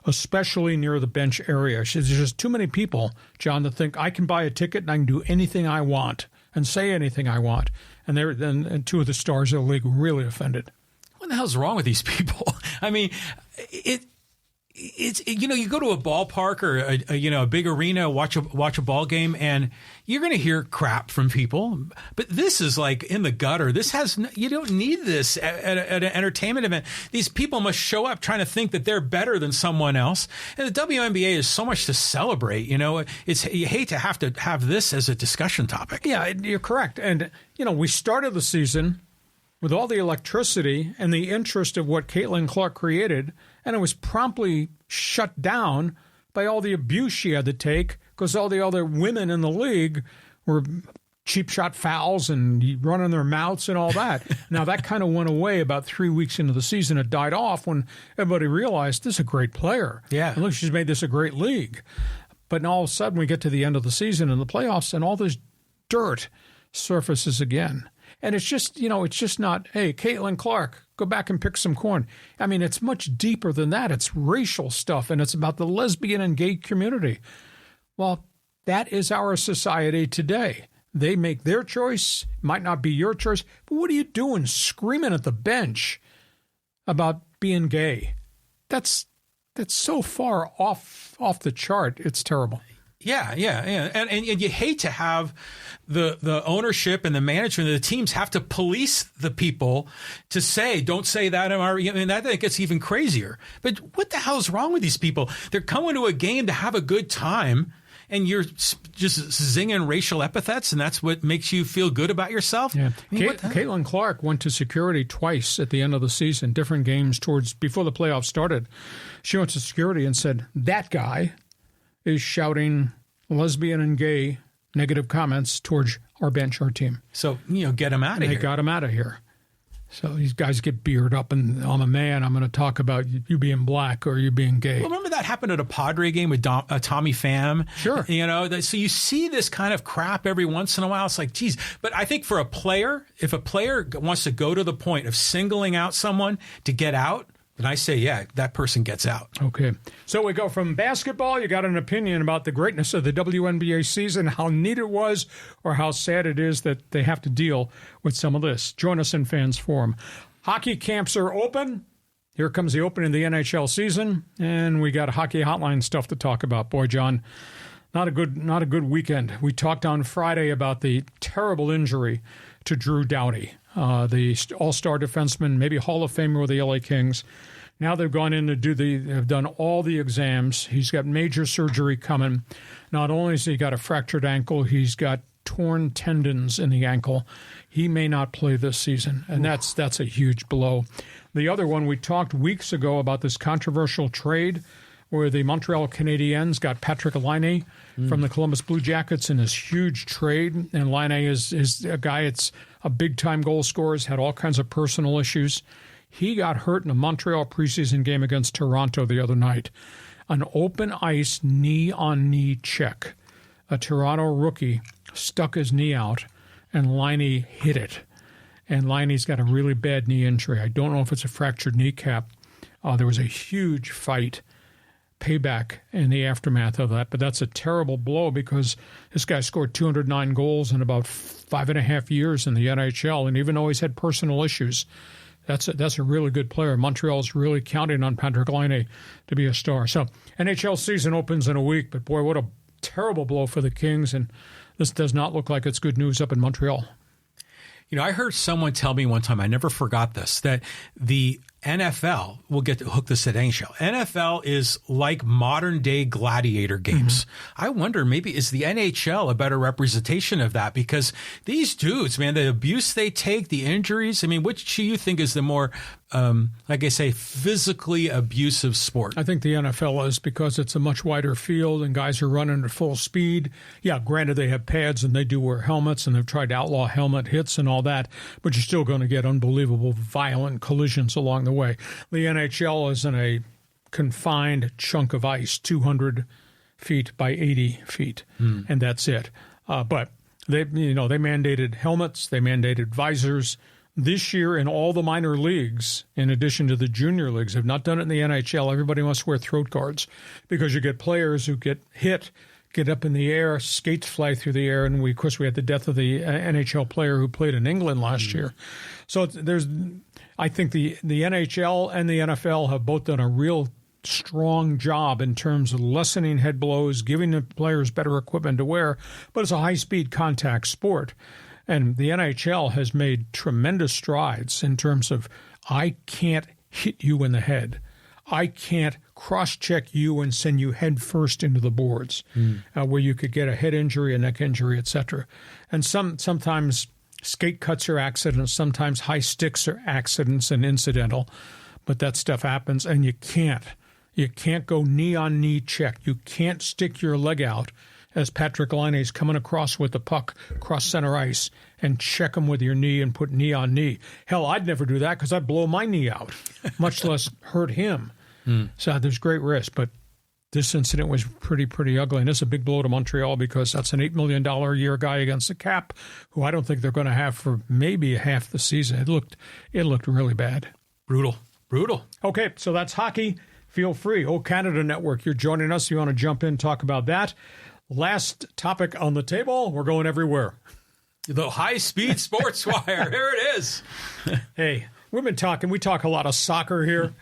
especially near the bench area. There's just too many people, John, that think I can buy a ticket and I can do anything I want and say anything I want. and two of the stars of the league were really offended. What the hell's wrong with these people? I mean, it's you go to a ballpark or a big arena, watch a ball game, and you're going to hear crap from people. But this is like in the gutter. You don't need this at an entertainment event. These people must show up trying to think that they're better than someone else. And the WNBA is so much to celebrate. You hate to have this as a discussion topic. Yeah, you're correct. And we started the season with all the electricity and the interest of what Caitlin Clark created, and it was promptly shut down by all the abuse she had to take because all the other women in the league were cheap shot fouls and running their mouths and all that. Now, that kind of went away about 3 weeks into the season. It died off when everybody realized this is a great player. Yeah. And look, she's made this a great league. But now all of a sudden we get to the end of the season and the playoffs, and all this dirt surfaces again. And it's just, it's just not, hey, Caitlin Clark, go back and pick some corn. I mean, it's much deeper than that. It's racial stuff, and it's about the lesbian and gay community. Well, that is our society today. They make their choice, might not be your choice, but what are you doing screaming at the bench about being gay? That's so far off the chart. It's terrible. Yeah. And you hate to have the ownership and the management of the teams have to police the people to say, don't say that. And I think it's even crazier. But what the hell is wrong with these people? They're coming to a game to have a good time, and you're just zinging racial epithets, and that's what makes you feel good about yourself? Yeah. Caitlin Clark went to security twice at the end of the season, different games before the playoffs started. She went to security and said, that guy is shouting lesbian and gay negative comments towards our bench, our team. So, get him out of here. They got him out of here. So these guys get beard up, and I'm a man. I'm going to talk about you being black or you being gay. Well, remember that happened at a Padre game with Tommy Pham? Sure. So you see this kind of crap every once in a while. It's like, geez. But I think for a player, if a player wants to go to the point of singling out someone to get out, then I say, yeah, that person gets out. Okay. So we go from basketball. You got an opinion about the greatness of the WNBA season, how neat it was, or how sad it is that they have to deal with some of this. Join us in Fans Forum. Hockey camps are open. Here comes the opening of the NHL season, and we got hockey hotline stuff to talk about. Boy, John, not a good weekend. We talked on Friday about the terrible injury to Drew Doughty, the all-star defenseman, maybe Hall of Famer with the LA Kings. Now they've gone in to have done all the exams. He's got major surgery coming. Not only has he got a fractured ankle, he's got torn tendons in the ankle. He may not play this season, and that's a huge blow. The other one, we talked weeks ago about this controversial trade where the Montreal Canadiens got Patrik-Laine from the Columbus Blue Jackets in this huge trade. And Laine is a guy, it's a big-time goal scorer, has had all kinds of personal issues. He got hurt in a Montreal preseason game against Toronto the other night. An open ice knee-on-knee check. A Toronto rookie stuck his knee out, and Laine hit it. And Laine's got a really bad knee injury. I don't know if it's a fractured kneecap. There was a huge fight. Payback in the aftermath of that, but that's a terrible blow because this guy scored 209 goals in about 5.5 years in the NHL, and even though he's had personal issues, that's a really good player. Montreal's really counting on Patrik-Laine to be a star. So NHL season opens in a week, but boy, what a terrible blow for the Kings, and this does not look like it's good news up in Montreal. I heard someone tell me one time, I never forgot this, that the NFL, we'll get to hook this at NHL. NFL is like modern day gladiator games. I wonder, maybe is the NHL a better representation of that? Because these dudes, man, the abuse they take, the injuries, I mean, which do you think is the more, like I say, physically abusive sport? I think the NFL is, because it's a much wider field and guys are running at full speed. Yeah, granted, they have pads and they do wear helmets and they've tried to outlaw helmet hits and all that, but you're still going to get unbelievable violent collisions along the way. The NHL is in a confined chunk of ice, 200 feet by 80 feet, and that's it. But they mandated helmets, they mandated visors. This year in all the minor leagues, in addition to the junior leagues, have not done it in the NHL. Everybody must wear throat guards because you get players who get hit, get up in the air, skates fly through the air, and of course we had the death of the NHL player who played in England last year. So I think the NHL and the NFL have both done a real strong job in terms of lessening head blows, giving the players better equipment to wear, but it's a high-speed contact sport. And the NHL has made tremendous strides in terms of, I can't hit you in the head. I can't cross-check you and send you head first into the boards, where you could get a head injury, a neck injury, etc. And sometimes skate cuts are accidents, sometimes high sticks are accidents and incidental, but that stuff happens, and you can't go knee-on-knee check. You can't stick your leg out as Patrik Laine is coming across with the puck across center ice and check him with your knee and put knee on knee. Hell, I'd never do that because I'd blow my knee out, much less hurt him. So there's great risk, but this incident was pretty ugly, and it's a big blow to Montreal because that's an $8 million a year guy against the cap, who I don't think they're going to have for maybe half the season. It looked really bad. Brutal. Okay, so that's hockey. Feel free. Canada Network, you're joining us. You want to jump in, talk about that. Last topic on the table. We're going everywhere. The high-speed sports wire. Here it is. Hey, we talk a lot of soccer here.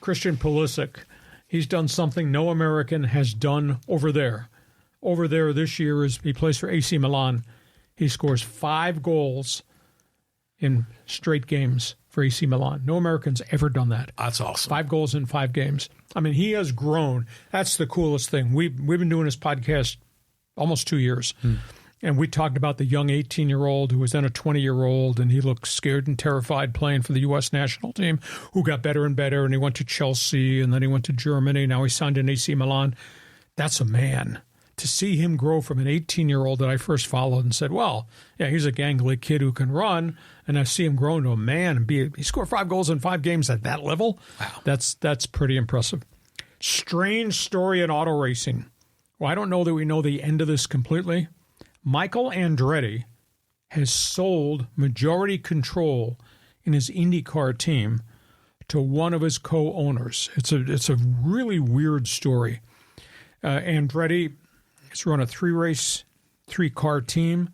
Christian Pulisic, he's done something no American has done over there. Over there this year, he plays for AC Milan. He scores 5 goals in straight games for AC Milan. No American's ever done that. That's awesome. 5 goals in 5 games. I mean, he has grown. That's the coolest thing. We've been doing this podcast almost 2 years. And we talked about the young 18-year-old who was then a 20-year-old, and he looked scared and terrified playing for the U.S. national team, who got better and better, and he went to Chelsea, and then he went to Germany. Now he signed in AC Milan. That's a man. To see him grow from an 18-year-old that I first followed and said, well, yeah, he's a gangly kid who can run, and I see him grow into a man and he scored 5 goals in 5 games at that level. Wow. That's pretty impressive. Strange story in auto racing. Well, I don't know that we know the end of this completely. Michael Andretti has sold majority control in his IndyCar team to one of his co-owners. It's a really weird story. Andretti has run a 3-race, 3-car team.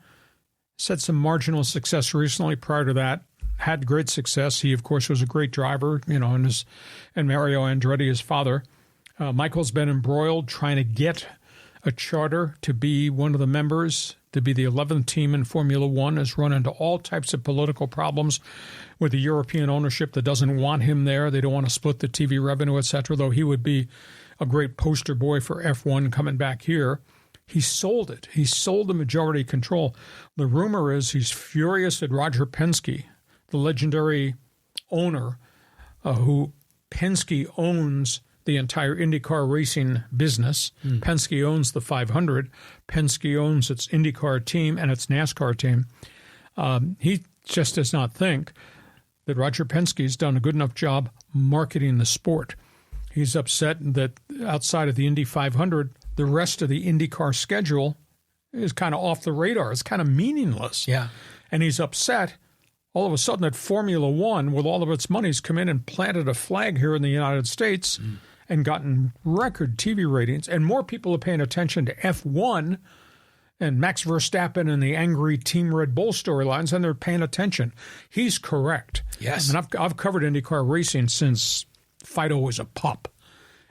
He's had some marginal success recently. Prior to that, had great success. He, of course, was a great driver, and Mario Andretti, his father. Michael's been embroiled trying to get a charter to be one of the members, to be the 11th team in Formula One, has run into all types of political problems with the European ownership that doesn't want him there. They don't want to split the TV revenue, etc., though he would be a great poster boy for F1 coming back here. He sold it. He sold the majority control. The rumor is he's furious at Roger Penske, the legendary owner who Penske owns the entire IndyCar racing business. Penske owns the 500. Penske owns its IndyCar team and its NASCAR team. He just does not think that Roger Penske has done a good enough job marketing the sport. He's upset that outside of the Indy 500, the rest of the IndyCar schedule is kind of off the radar. It's kind of meaningless. Yeah. And he's upset all of a sudden that Formula One, with all of its money, has come in and planted a flag here in the United States and gotten record TV ratings. And more people are paying attention to F1 and Max Verstappen and the angry Team Red Bull storylines, and they're paying attention. He's correct. Yes. I mean, I've covered IndyCar racing since Fido was a pup.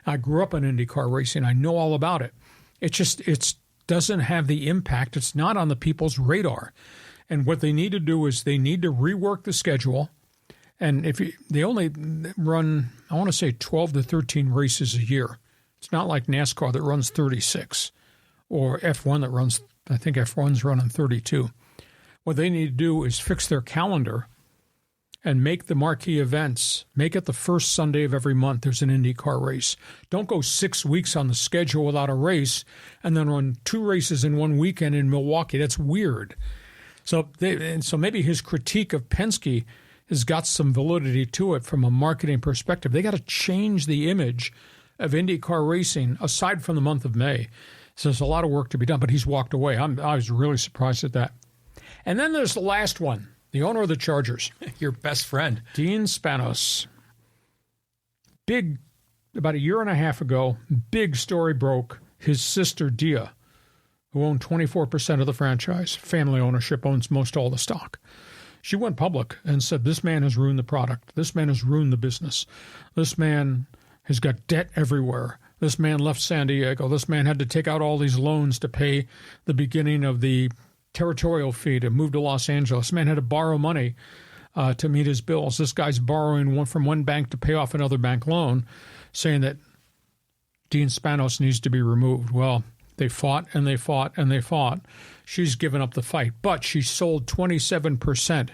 I grew up in IndyCar racing. I know all about it. It doesn't have the impact. It's not on the people's radar. And what they need to do is they need to rework the schedule. And they only run, I want to say 12 to 13 races a year. It's not like NASCAR that runs 36 or F1 that runs, I think F1's running 32. What they need to do is fix their calendar and make the marquee events, make it the first Sunday of every month there's an IndyCar race. Don't go 6 weeks on the schedule without a race and then run 2 races in one weekend in Milwaukee. That's weird. So maybe his critique of Penske has got some validity to it from a marketing perspective. They got to change the image of IndyCar racing aside from the month of May. So there's a lot of work to be done, but he's walked away. I was really surprised at that. And then there's the last one, the owner of the Chargers. Your best friend. Dean Spanos. About a year and a half ago, big story broke. His sister, Dia, who owned 24% of the franchise. Family ownership owns most all the stock. She went public and said, this man has ruined the product. This man has ruined the business. This man has got debt everywhere. This man left San Diego. This man had to take out all these loans to pay the beginning of the territorial fee to move to Los Angeles. This man had to borrow money to meet his bills. This guy's borrowing from one bank to pay off another bank loan, saying that Dean Spanos needs to be removed. Well, they fought and they fought and they fought. She's given up the fight, but she sold 27%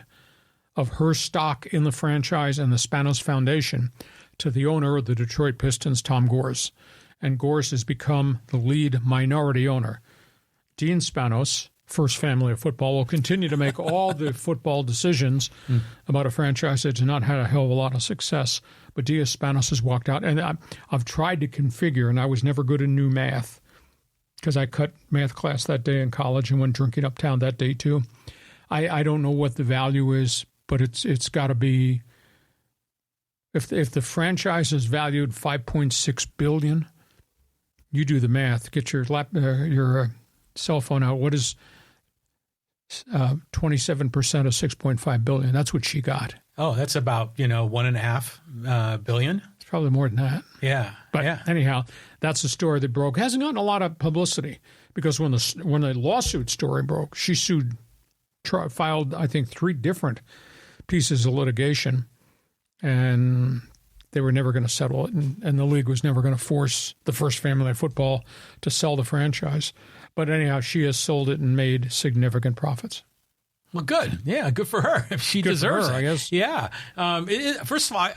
of her stock in the franchise and the Spanos Foundation to the owner of the Detroit Pistons, Tom Gores. And Gores has become the lead minority owner. Dean Spanos, first family of football, will continue to make all the football decisions about a franchise that has not had a hell of a lot of success. But Dean Spanos has walked out. And I've tried to configure, and I was never good in new math because I cut math class that day in college and went drinking uptown that day too. I don't know what the value is, but it's got to be, if the franchise is valued $5.6 billion, you do the math. Get your cell phone out. What is 27% of $6.5 billion? That's what she got. Oh, that's about, $1.5 billion. It's probably more than that. Yeah. But yeah. anyhow, that's the story that broke. Hasn't gotten a lot of publicity because when the lawsuit story broke, she filed, I think, 3 different pieces of litigation, and they were never going to settle it, and the league was never going to force the First Family of Football to sell the franchise. But anyhow, she has sold it and made significant profits. Well, good. Yeah, good for her. If she deserves it, I guess. Yeah. First of all,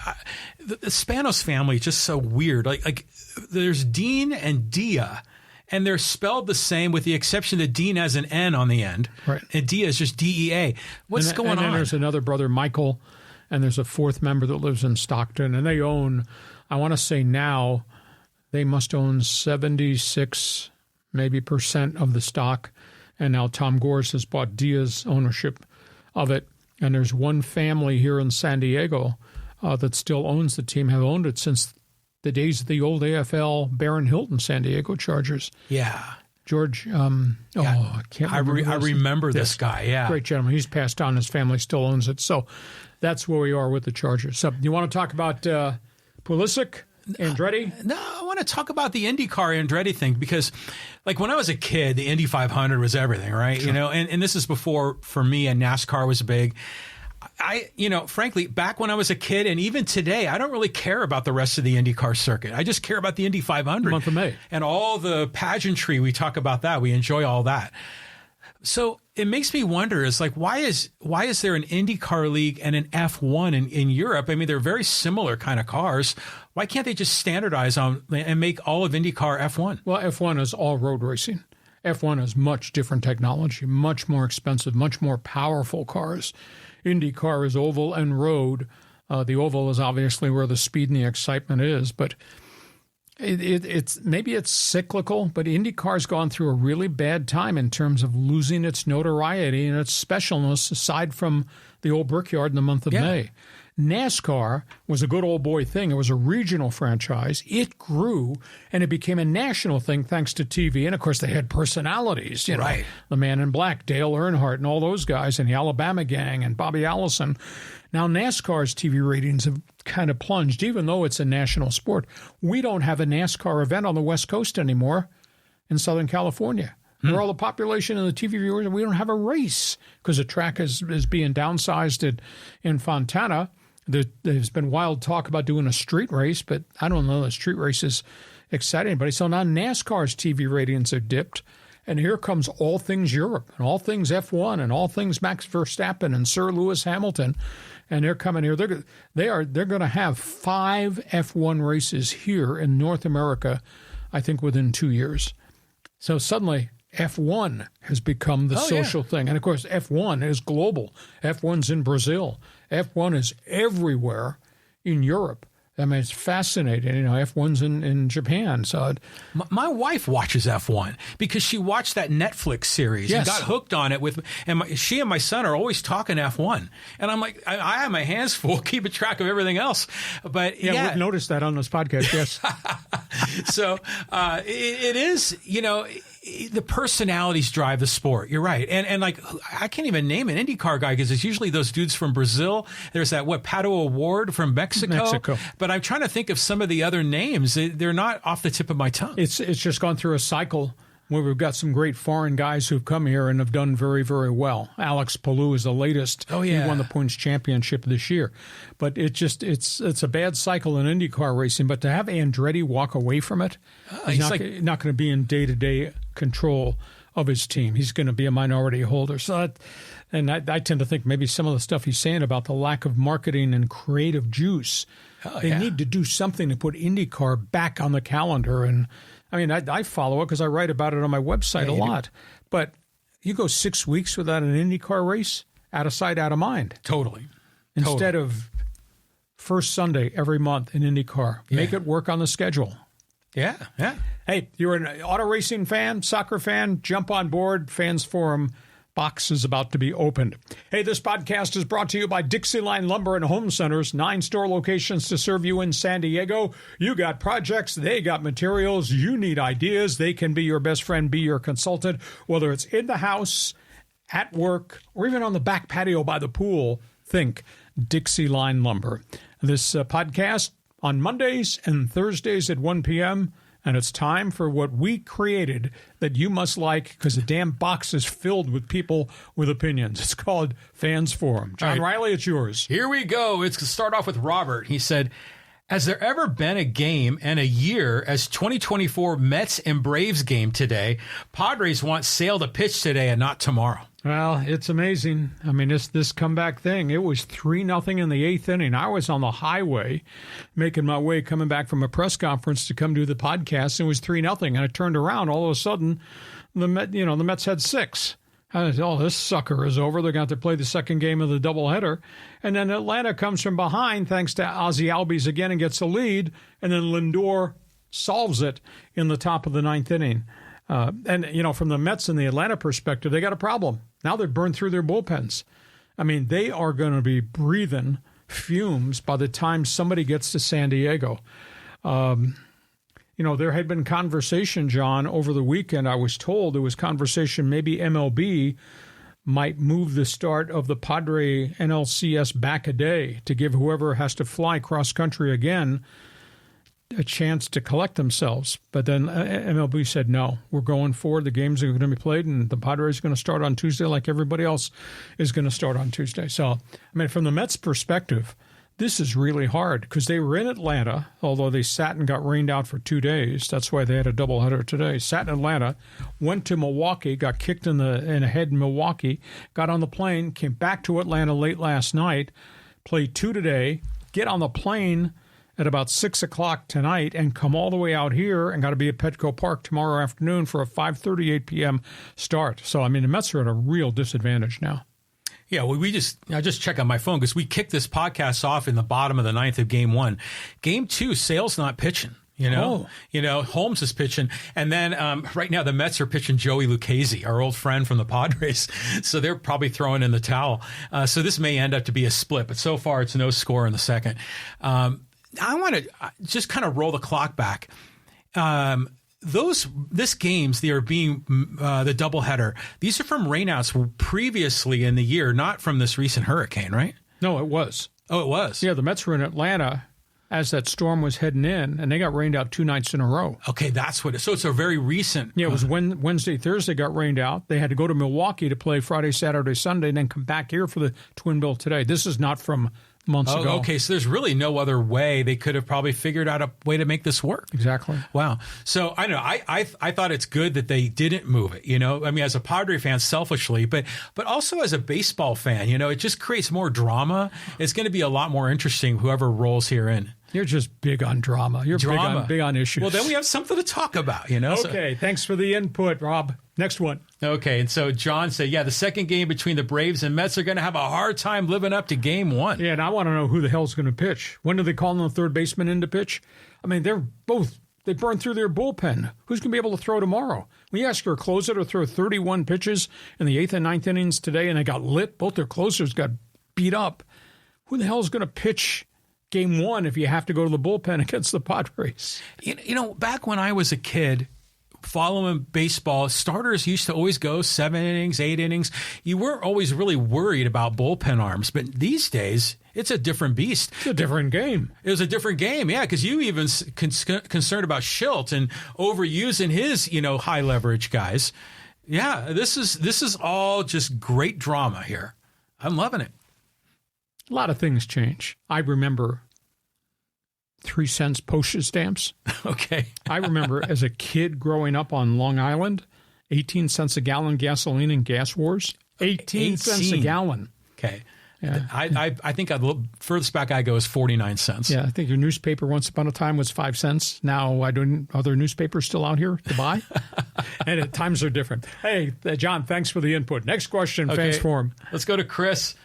the Spanos family is just so weird. Like there's Dean and Dia, and they're spelled the same with the exception that Dean has an N on the end. Right. And Dia is just DEA. What's going on? And then there's another brother, Michael, and there's a 4th member that lives in Stockton, and they own, I want to say now, they must own 76 maybe % of the stock. And now Tom Gores has bought Dia's ownership of it. And there's one family here in San Diego that still owns the team, have owned it since the days of the old AFL Baron Hilton San Diego Chargers. Yeah. George, I can't remember. I remember this guy, yeah. Great gentleman. He's passed on. His family still owns it. So that's where we are with the Chargers. So you want to talk about Pulisic, Andretti? No, I want to talk about the IndyCar Andretti thing because, like, when I was a kid, the Indy 500 was everything, right? Sure. And this is before, for me, and NASCAR was big. Frankly, back when I was a kid and even today, I don't really care about the rest of the IndyCar circuit. I just care about the Indy 500. Month of May. And all the pageantry, we talk about that. We enjoy all that. So it makes me wonder, is like, why is there an IndyCar league and an F1 in Europe? I mean, they're very similar kind of cars. Why can't they just standardize on and make all of IndyCar F1? Well, F1 is all road racing. F1 is much different technology, much more expensive, much more powerful cars. IndyCar is oval and road. The oval is obviously where the speed and the excitement is, but it's maybe it's cyclical, but IndyCar's gone through a really bad time in terms of losing its notoriety and its specialness aside from the old Brickyard in the month of May. NASCAR was a good old boy thing. It was a regional franchise. It grew, and it became a national thing thanks to TV. And, of course, they had personalities, right. The Man in Black, Dale Earnhardt, and all those guys, and the Alabama Gang, and Bobby Allison. Now, NASCAR's TV ratings have kind of plunged, even though it's a national sport. We don't have a NASCAR event on the West Coast anymore in Southern California. Where all the population and the TV viewers, we don't have a race because the track is being downsized in Fontana. There's been wild talk about doing a street race, but I don't know. The street race is exciting anybody. So now NASCAR's TV ratings are dipped, and here comes all things Europe and all things F1 and all things Max Verstappen and Sir Lewis Hamilton, and they're coming here. They're going to have 5 F1 races here in North America, I think, within 2 years. So suddenly F1 has become the social thing. And, of course, F1 is global. F1's in Brazil. F1 is everywhere in Europe. I mean, it's fascinating. F1's in Japan. So my wife watches F1 because she watched that Netflix series and got hooked on it she and my son are always talking F1. And I'm like, I have my hands full keeping track of everything else. But we've noticed that on this podcast, yes. So it is, the personalities drive the sport. You're right. And like, I can't even name an IndyCar guy because it's usually those dudes from Brazil. There's that, Pato Award from Mexico. But I'm trying to think of some of the other names. They're not off the tip of my tongue. It's just gone through a cycle where we've got some great foreign guys who've come here and have done very, very well. Alex Palou is the latest. Oh, yeah. He won the points championship this year. But it's a bad cycle in IndyCar racing. But to have Andretti walk away from it, he's not going to be in day-to-day control of his team. He's going to be a minority holder. So I tend to think maybe some of the stuff he's saying about the lack of marketing and creative juice, they need to do something to put IndyCar back on the calendar. And I mean, I follow it because I write about it on my website a lot. But you go 6 weeks without an IndyCar race, out of sight, out of mind. Totally. Instead of first Sunday every month in IndyCar. Make it work on the schedule. Yeah. Hey, you're an auto racing fan, soccer fan, jump on board. Fans Forum box is about to be opened. Hey, this podcast is brought to you by DIXIELINE Lumber and Home Centers, 9 store locations to serve you in San Diego. You got projects, they got materials, you need ideas. They can be your best friend, be your consultant, whether it's in the house, at work, or even on the back patio by the pool. Think DIXIELINE Lumber. This podcast on Mondays and Thursdays at 1 p.m., and it's time for what we created that you must like because the damn box is filled with people with opinions. It's called Fans Forum. John Riley, it's yours. Here we go. It's going to start off with Robert. He said, has there ever been a game and a year as 2024 Mets and Braves game today? Padres want Sale to pitch today and not tomorrow. Well, it's amazing. I mean, this comeback thing, it was 3-0 in the 8th inning. I was on the highway making my way coming back from a press conference to come do the podcast. And it was 3-0. And I turned around. All of a sudden, the Mets had 6. I said, this sucker is over. They're going to have to play the second game of the doubleheader. And then Atlanta comes from behind thanks to Ozzie Albies again and gets the lead. And then Lindor solves it in the top of the 9th inning. And from the Mets and the Atlanta perspective, they got a problem. Now they've burned through their bullpens. I mean, they are going to be breathing fumes by the time somebody gets to San Diego. There had been conversation, John, over the weekend. I was told there was conversation maybe MLB might move the start of the Padre NLCS back a day to give whoever has to fly cross-country again a chance to collect themselves. But then MLB said, no, we're going forward. The games are going to be played, and the Padres are going to start on Tuesday like everybody else is going to start on Tuesday. So, I mean, from the Mets' perspective, this is really hard because they were in Atlanta, although they sat and got rained out for 2 days. That's why they had a doubleheader today. Sat in Atlanta, went to Milwaukee, got kicked in the head in Milwaukee, got on the plane, came back to Atlanta late last night, played 2 today, get on the plane at about 6 o'clock tonight and come all the way out here and got to be at Petco Park tomorrow afternoon for a 5:38 p.m. start. So, I mean, the Mets are at a real disadvantage now. Yeah, well, I just check on my phone because we kicked this podcast off in the bottom of the 9th of Game 1. Game 2, Sale's not pitching. Holmes is pitching. And then right now the Mets are pitching Joey Lucchesi, our old friend from the Padres. So they're probably throwing in the towel. So this may end up to be a split, but so far it's no score in the second. I want to just kind of roll the clock back. This games, they are being the doubleheader. These are from rainouts previously in the year, not from this recent hurricane, right? No, it was. Oh, it was. Yeah, the Mets were in Atlanta as that storm was heading in, and they got rained out 2 nights in a row. Okay, that's what it is. So it's a very recent. Yeah, it was Wednesday, Thursday got rained out. They had to go to Milwaukee to play Friday, Saturday, Sunday, and then come back here for the Twin Bill today. This is not from months ago. Okay, so there's really no other way. They could have probably figured out a way to make this work. Exactly. Wow. So I know I thought it's good that they didn't move it. I mean, as a Padre fan, selfishly, but also as a baseball fan, it just creates more drama. It's going to be a lot more interesting whoever rolls here in. You're just big on drama. You're big on issues. Well, then we have something to talk about, Okay, thanks for the input, Rob. Next one. Okay, and so John said, the second game between the Braves and Mets are going to have a hard time living up to Game 1. Yeah, and I want to know who the hell's going to pitch. When do they call the third baseman in to pitch? I mean, they burned through their bullpen. Who's going to be able to throw tomorrow? When you ask your closer to throw 31 pitches in the 8th and 9th innings today, and they got lit, both their closers got beat up. Who the hell is going to pitch Game 1 if you have to go to the bullpen against the Padres? Back when I was a kid, following baseball, starters used to always go 7 innings, 8 innings. You weren't always really worried about bullpen arms, but these days it's a different beast. It's a different game. It was a different game, yeah, because you even concerned about Schilt and overusing his, high leverage guys. Yeah, this is all just great drama here. I'm loving it. A lot of things change. I remember 3 cents postage stamps. Okay. I remember as a kid growing up on Long Island, 18 cents a gallon gasoline in gas wars. 18 cents a gallon. Okay. Yeah. I think furthest back I go is 49 cents. Yeah, I think your newspaper once upon a time was 5 cents. Now other newspapers still out here to buy? And times are different. Hey, John, thanks for the input. Next question, Fans Forum. Let's go to Chris.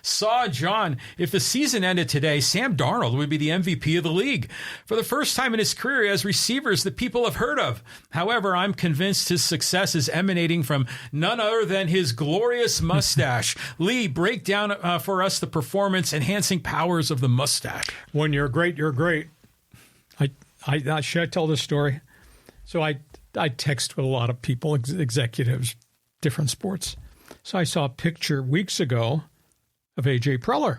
John, if the season ended today, Sam Darnold would be the MVP of the league. For the first time in his career, he has receivers that people have heard of. However, I'm convinced his success is emanating from none other than his glorious mustache. Lee, break down for us the performance-enhancing powers of the mustache. When you're great, you're great. Should I tell this story? So I text with a lot of people, executives, different sports. So I saw a picture weeks ago of A.J. Preller.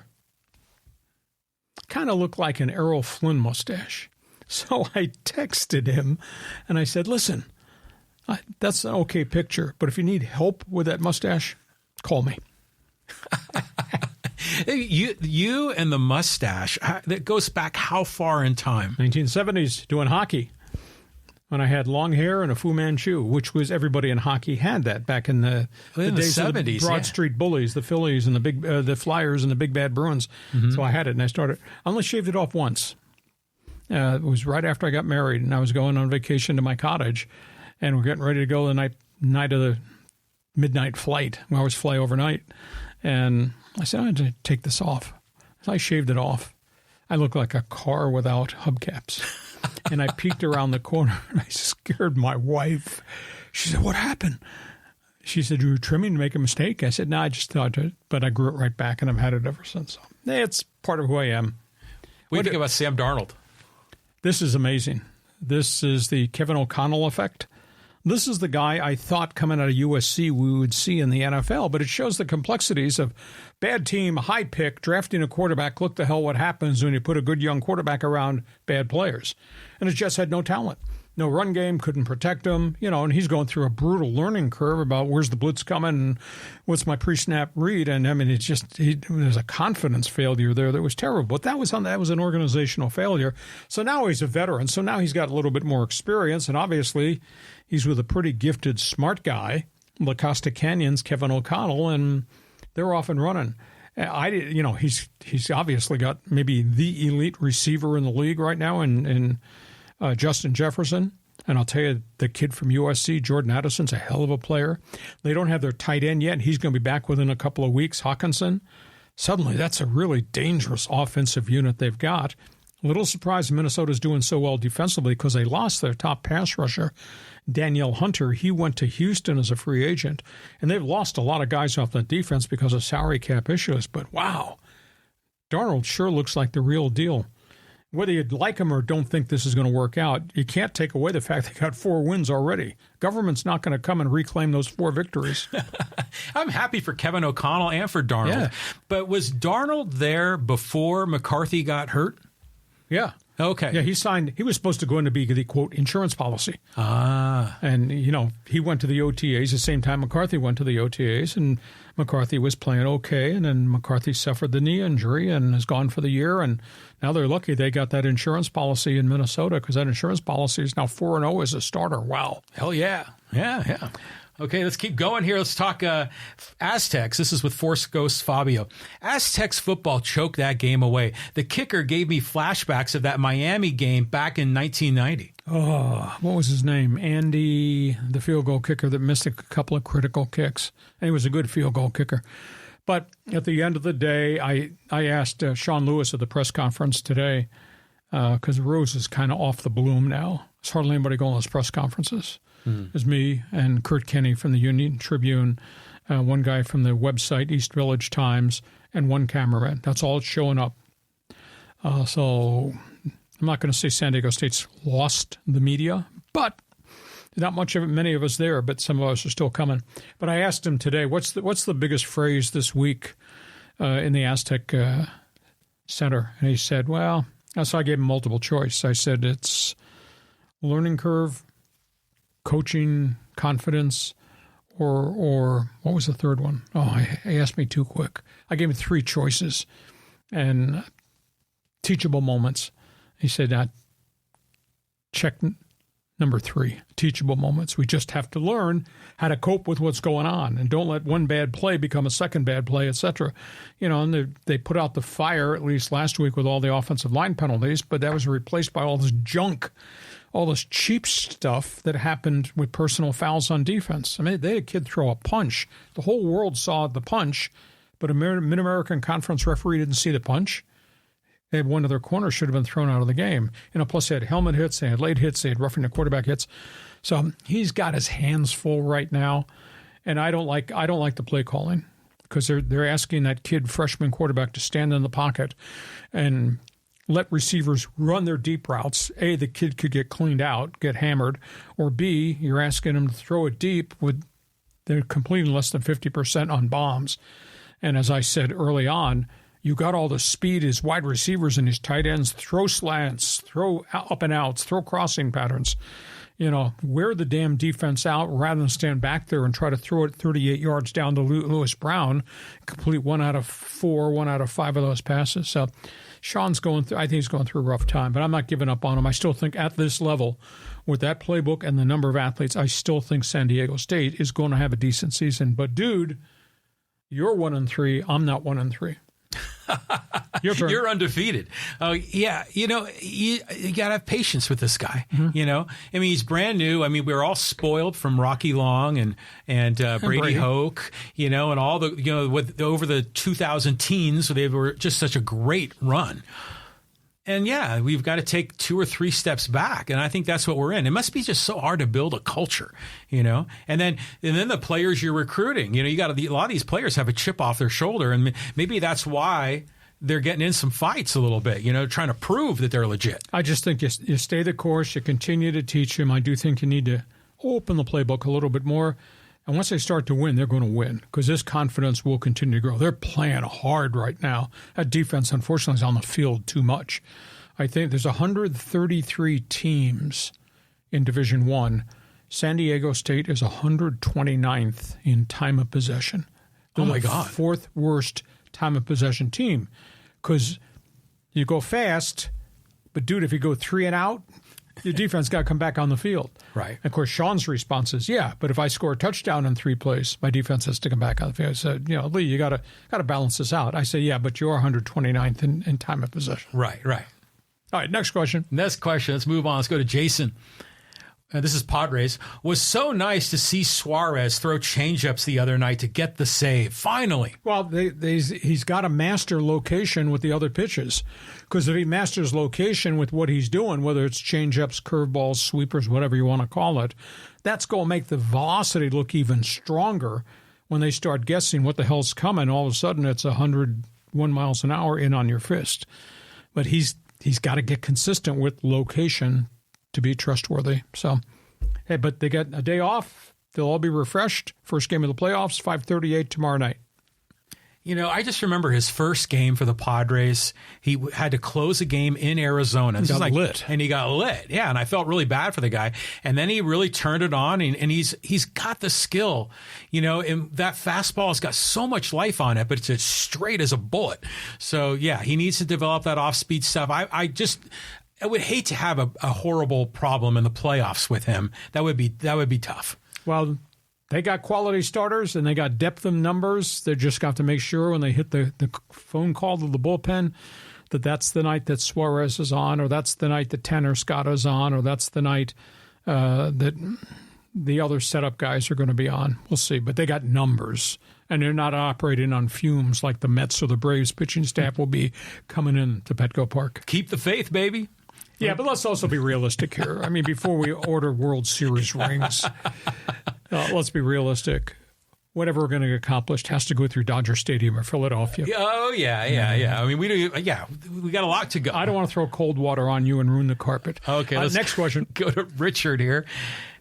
Kind of looked like an Errol Flynn mustache. So I texted him and I said, listen, that's an okay picture, but if you need help with that mustache, call me. You and the mustache, that goes back how far in time? 1970s, doing hockey. When I had long hair and a Fu Manchu, which was everybody in hockey had that back in the days 70s, of the Broad Street Bullies, the Phillies and the Flyers and the Big Bad Bruins. Mm-hmm. So I had it, and I only shaved it off once. It was right after I got married, and I was going on vacation to my cottage, and we're getting ready to go the night of the midnight flight. We always fly overnight, and I said, I had to take this off. So I shaved it off. I looked like a car without hubcaps. And I peeked around the corner, and I scared my wife. She said, what happened? She said, you were trimming to make a mistake? I said, no, I just thought it, but I grew it right back, and I've had it ever since. So, it's part of who I am. What do you think about Sam Darnold? This is amazing. This is the Kevin O'Connell effect. This is the guy I thought coming out of USC we would see in the NFL, but it shows the complexities of bad team, high pick, drafting a quarterback. Look the hell what happens when you put a good young quarterback around bad players. And it just had no talent. No run game, couldn't protect him, and he's going through a brutal learning curve about where's the blitz coming and what's my pre-snap read. And, I mean, it's just there's a confidence failure there that was terrible. But that was an organizational failure. So now he's a veteran. So now he's got a little bit more experience. And obviously he's with a pretty gifted, smart guy, La Costa Canyon's Kevin O'Connell, and they're off and running. He's obviously got maybe the elite receiver in the league right now in Justin Jefferson. And I'll tell you, the kid from USC, Jordan Addison's a hell of a player. They don't have their tight end yet. He's going to be back within a couple of weeks, Hawkinson. Suddenly, that's a really dangerous offensive unit they've got. A little surprised Minnesota's doing so well defensively because they lost their top pass rusher, Danielle Hunter. He went to Houston as a free agent, and they've lost a lot of guys off the defense because of salary cap issues. But wow, Darnold sure looks like the real deal. Whether you'd like him or don't think this is going to work out, you can't take away the fact they got 4 wins already. Government's not going to come and reclaim those 4 victories. I'm happy for Kevin O'Connell and for Darnold. Yeah. But was Darnold there before McCarthy got hurt? Yeah. Okay. Yeah, he was supposed to go in to be the, quote, insurance policy. Ah. And, he went to the OTAs the same time McCarthy went to the OTAs, and McCarthy was playing okay, and then McCarthy suffered the knee injury and is gone for the year, and now they're lucky they got that insurance policy in Minnesota because that insurance policy is now 4-0 as a starter. Wow. Hell yeah. Yeah. Okay, let's keep going here. Let's talk Aztecs. This is with Force Ghost Fabio. Aztecs football choked that game away. The kicker gave me flashbacks of that Miami game back in 1990. Oh, what was his name? Andy, the field goal kicker that missed a couple of critical kicks. And he was a good field goal kicker. But at the end of the day, I asked Sean Lewis at the press conference today, because Rose is kind of off the bloom now. There's hardly anybody going to those press conferences. There's me and Kurt Kenny from the Union Tribune, one guy from the website East Village Times, and one cameraman. That's all that's showing up. So I'm not going to say San Diego State's lost the media, but Not many of us there, but some of us are still coming. But I asked him today, what's the biggest phrase this week in the Aztec Center? And he said, well, so I gave him multiple choice. I said it's learning curve, coaching, confidence, or what was the third one? Oh, he asked me too quick. I gave him 3 choices and teachable moments. He said, check number 3, teachable moments. We just have to learn how to cope with what's going on and don't let one bad play become a second bad play, etc. And they put out the fire, at least last week, with all the offensive line penalties, but that was replaced by all this junk, all this cheap stuff that happened with personal fouls on defense. I mean, they had a kid throw a punch. The whole world saw the punch, but a Mid-American Conference referee didn't see the punch. They had one of their corners should have been thrown out of the game. Plus they had helmet hits, they had late hits, they had roughing the quarterback hits. So he's got his hands full right now, and I don't like the play calling because they're asking that kid freshman quarterback to stand in the pocket and let receivers run their deep routes. A, the kid could get cleaned out, get hammered, or B, you're asking him to throw it deep with they're completing less than 50% on bombs. And as I said early on, you got all the speed as wide receivers and his tight ends, throw slants, throw up and outs, throw crossing patterns. Wear the damn defense out rather than stand back there and try to throw it 38 yards down to Lewis Brown, complete 1 out of 4, 1 out of 5 of those passes. So Sean's I think he's going through a rough time, but I'm not giving up on him. I still think at this level, with that playbook and the number of athletes, I still think San Diego State is going to have a decent season. But dude, you're 1-3. I'm not 1-3. You're undefeated. Yeah, you got to have patience with this guy. I mean, he's brand new. I mean, we were all spoiled from Rocky Long and Brady Hoke, and all the, with over the 2000 teens, they were just such a great run. And yeah, we've got to take 2 or 3 steps back, and I think that's what we're in. It must be just so hard to build a culture, and then the players you're recruiting, you got a lot of these players have a chip off their shoulder, and maybe that's why they're getting in some fights a little bit, trying to prove that they're legit. I just think you stay the course, you continue to teach them. I do think you need to open the playbook a little bit more. And once they start to win, they're going to win because this confidence will continue to grow. They're playing hard right now. That defense, unfortunately, is on the field too much. I think there's 133 teams in Division I. San Diego State is 129th in time of possession. Oh, my God. 4th worst time of possession team because you go fast, but, dude, if you go 3 and out, your defense got to come back on the field. Right. And of course, Sean's response is, yeah, but if I score a touchdown in 3 plays, my defense has to come back on the field. I said, Lee, you got to balance this out. I say, yeah, but you're 129th in time of possession. Right. All right, next question. Let's move on. Let's go to Jason. This is Padres. Was so nice to see Suarez throw changeups the other night to get the save. Finally. Well, he's got to master location with the other pitches. Because if he masters location with what he's doing, whether it's changeups, curveballs, sweepers, whatever you want to call it, that's going to make the velocity look even stronger when they start guessing what the hell's coming. All of a sudden, it's 101 miles an hour in on your fist. But he's got to get consistent with location to be trustworthy. So, hey, but they get a day off. They'll all be refreshed. First game of the playoffs, 5:38 tomorrow night. I just remember his first game for the Padres. He had to close a game in Arizona. He got lit. And he got lit. Yeah, and I felt really bad for the guy. And then he really turned it on, and he's got the skill. And that fastball has got so much life on it, but it's as straight as a bullet. So, yeah, he needs to develop that off-speed stuff. I would hate to have a horrible problem in the playoffs with him. That would be tough. Well, they got quality starters and they got depth in numbers. They just got to make sure when they hit the phone call to the bullpen that's the night that Suarez is on, or that's the night that Tanner Scott is on, or that's the night that the other setup guys are going to be on. We'll see. But they got numbers, and they're not operating on fumes like the Mets or the Braves pitching staff will be coming in to Petco Park. Keep the faith, baby. Yeah, but let's also be realistic here. I mean, before we order World Series rings, let's be realistic. Whatever we're going to accomplish has to go through Dodger Stadium or Philadelphia. Oh, yeah. I mean, we got a lot to go. I don't want to throw cold water on you and ruin the carpet. Okay, let's next question. Go to Richard here.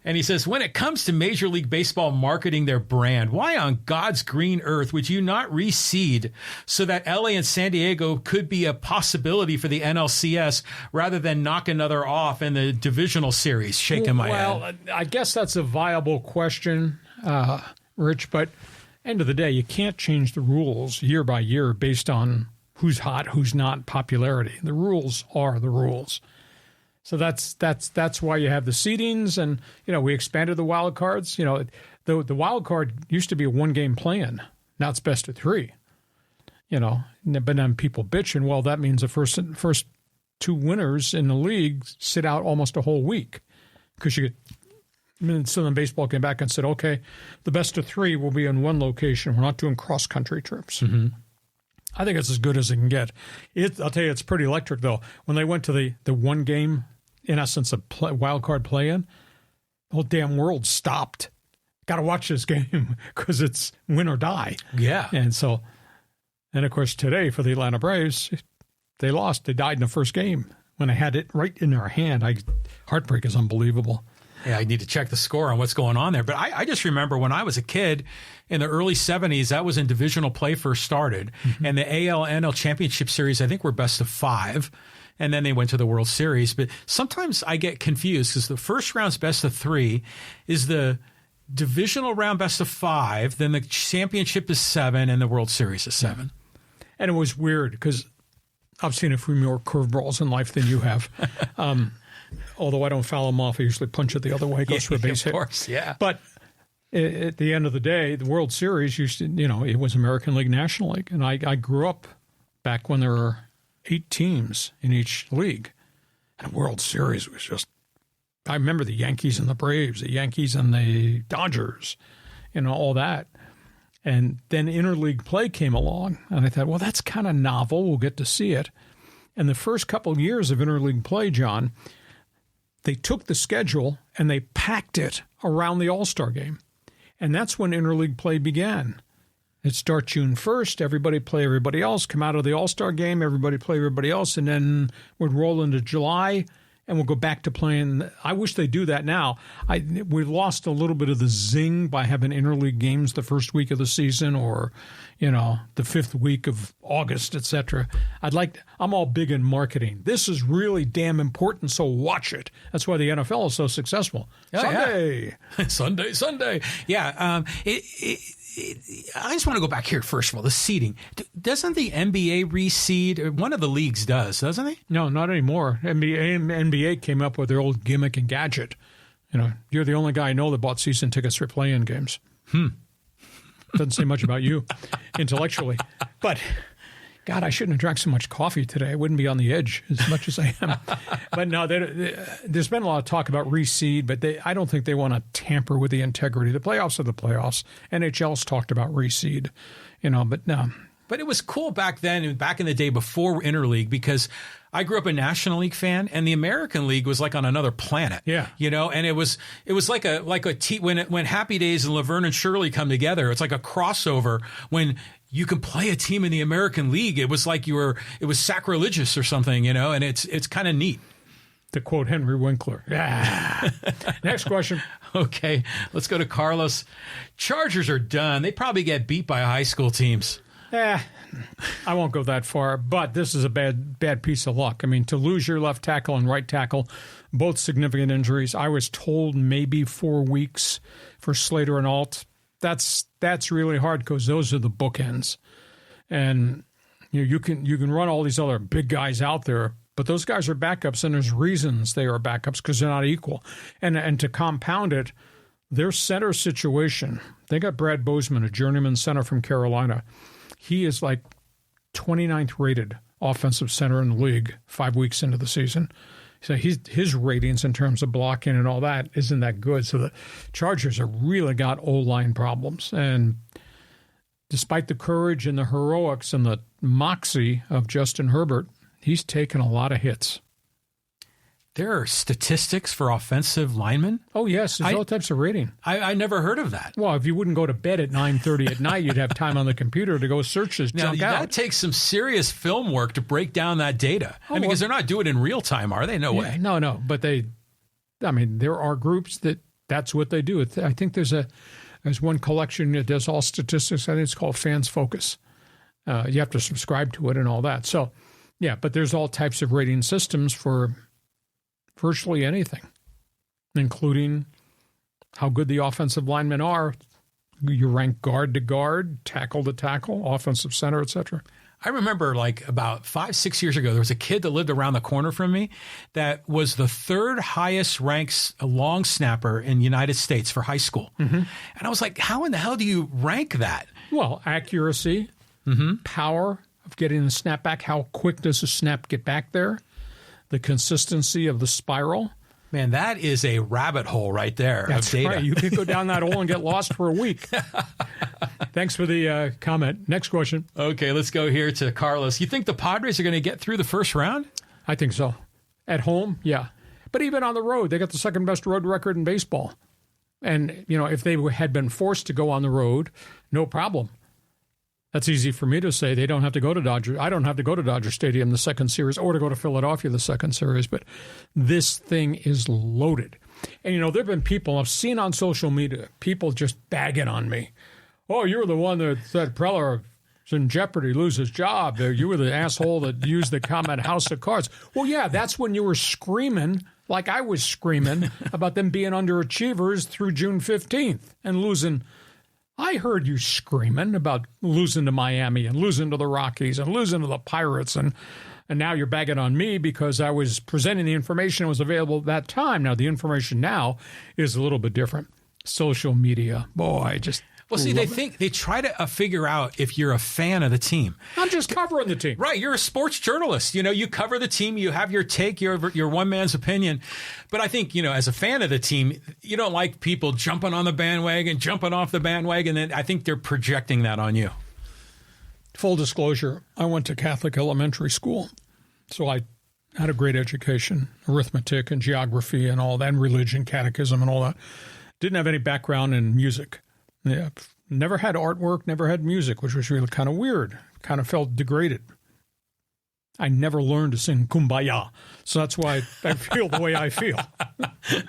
And he says, when it comes to Major League Baseball marketing their brand, why on God's green earth would you not reseed so that LA and San Diego could be a possibility for the NLCS rather than knock another off in the divisional series? Shaking my head. Well, I guess that's a viable question, Rich, but end of the day, you can't change the rules year by year based on who's hot, who's not, popularity. The rules are the rules. So that's why you have the seedings, and we expanded the wild cards. The wild card used to be a one-game play-in. Now it's best of 3. But then people bitching. Well, that means the first 2 winners in the league sit out almost a whole week because Southern Baseball came back and said, okay, the best of 3 will be in one location. We're not doing cross-country trips. Mm-hmm. I think it's as good as it can get. I'll tell you, it's pretty electric, though. When they went to the one game, in essence, a wild card play-in, the whole damn world stopped. Got to watch this game because it's win or die. Yeah. And of course, today for the Atlanta Braves, they lost. They died in the first game when they had it right in their hand. Heartbreak is unbelievable. Yeah, I need to check the score on what's going on there. But I just remember when I was a kid in the early 70s, that was when divisional play first started. Mm-hmm. And the AL-NL Championship Series, I think, were best of 5. And then they went to the World Series. But sometimes I get confused because the first round's best of 3 is the divisional round best of 5. Then the championship is 7 and the World Series is 7. And it was weird because I've seen a few more curveballs in life than you have. Although I don't foul them off, I usually punch it the other way, goes for a base hit. Of course, yeah. But at the end of the day, the World Series used to, it was American League, National League. And I grew up back when there were 8 teams in each league. And the World Series was just, I remember the Yankees and the Braves, the Yankees and the Dodgers, all that. And then interleague play came along. And I thought, well, that's kind of novel. We'll get to see it. And the first couple of years of interleague play, John, they took the schedule and they packed it around the All-Star game. And that's when interleague play began. It starts June 1st, everybody play everybody else, come out of the All-Star game, everybody play everybody else, and then we'd roll into July and we'll go back to playing. I wish they do that now. We've lost a little bit of the zing by having interleague games the first week of the season or, the 5th week of August, etc. I'm all big in marketing. This is really damn important, so watch it. That's why the NFL is so successful. Oh, Sunday. Yeah. Sunday. Yeah. I just want to go back here first of all. The seeding. Doesn't the NBA reseed? One of the leagues doesn't it? No, not anymore. NBA came up with their old gimmick and gadget. You're the only guy I know that bought season tickets for play-in games. Doesn't say much about you intellectually. But, God, I shouldn't have drank so much coffee today. I wouldn't be on the edge as much as I am. But no, there's been a lot of talk about reseed, but I don't think they want to tamper with the integrity. The playoffs are the playoffs. NHL's talked about reseed, but no. But it was cool back then, back in the day before interleague, because I grew up a National League fan, and the American League was like on another planet. Yeah, and it was like a when Happy Days and Laverne and Shirley come together, it's like a crossover when you can play a team in the American League. It was like it was sacrilegious or something, and it's kind of neat. To quote Henry Winkler. Yeah. Next question. Okay, let's go to Carlos. Chargers are done. They probably get beat by high school teams. I won't go that far, but this is a bad piece of luck. I mean, to lose your left tackle and right tackle, both significant injuries. I was told maybe 4 weeks for Slater and Alt. That's really hard because those are the bookends. And you can run all these other big guys out there, but those guys are backups, and there's reasons they are backups because they're not equal. And to compound it, their center situation, they got Brad Bozeman, a journeyman center from Carolina. He is like 29th rated offensive center in the league 5 weeks into the season. So his ratings in terms of blocking and all that isn't that good. So the Chargers have really got O-line problems. And despite the courage and the heroics and the moxie of Justin Herbert, he's taken a lot of hits. There are statistics for offensive linemen? Oh, yes. There's all types of rating. I never heard of that. Well, if you wouldn't go to bed at 9:30 at night, you'd have time on the computer to go search this junk out. That takes some serious film work to break down that data. Because they're not doing it in real time, are they? No way. No. But there are groups that that's what they do. I think there's one collection that does all statistics. I think it's called Fans Focus. You have to subscribe to it and all that. So, yeah, but there's all types of rating systems for virtually anything, including how good the offensive linemen are. You rank guard to guard, tackle to tackle, offensive center, etc. I remember like about 5-6 years ago, there was a kid that lived around the corner from me that was the third highest ranked long snapper in the United States for high school. Mm-hmm. And I was like, how in the hell do you rank that? Well, accuracy, power of getting the snap back. How quick does the snap get back there? The consistency of the spiral. Man, that is a rabbit hole right there. That's of data. Right. You could go down that hole and get lost for a week. Thanks for the comment. Next question. Okay, let's go here to Carlos. You think the Padres are going to get through the first round? I think so. At home, yeah. But even on the road, they got the second best road record in baseball. And, if they had been forced to go on the road, no problem. That's easy for me to say. They don't have to go to Dodger. I don't have to go to Dodger Stadium the second series or to go to Philadelphia the second series. But this thing is loaded. And, there have been people I've seen on social media, people just bagging on me. Oh, you were the one that said Preller is in jeopardy, lose his job. You were the asshole that used the comment House of Cards. Well, yeah, that's when you were screaming, like I was screaming, about them being underachievers through June 15th and losing. I heard you screaming about losing to Miami and losing to the Rockies and losing to the Pirates. And now you're bagging on me because I was presenting the information that was available at that time. Now, the information now is a little bit different. Social media, boy, just... Well, see, they try to figure out if you're a fan of the team. I'm just covering the team. Right. You're a sports journalist. You cover the team. You have your take, your one man's opinion. But I think, as a fan of the team, you don't like people jumping on the bandwagon, jumping off the bandwagon. And I think they're projecting that on you. Full disclosure, I went to Catholic elementary school. So I had a great education, arithmetic and geography and all that, and religion, catechism and all that. Didn't have any background in music. Yeah, never had artwork, never had music, which was really kind of weird. Kind of felt degraded. I never learned to sing Kumbaya, so that's why I feel the way I feel.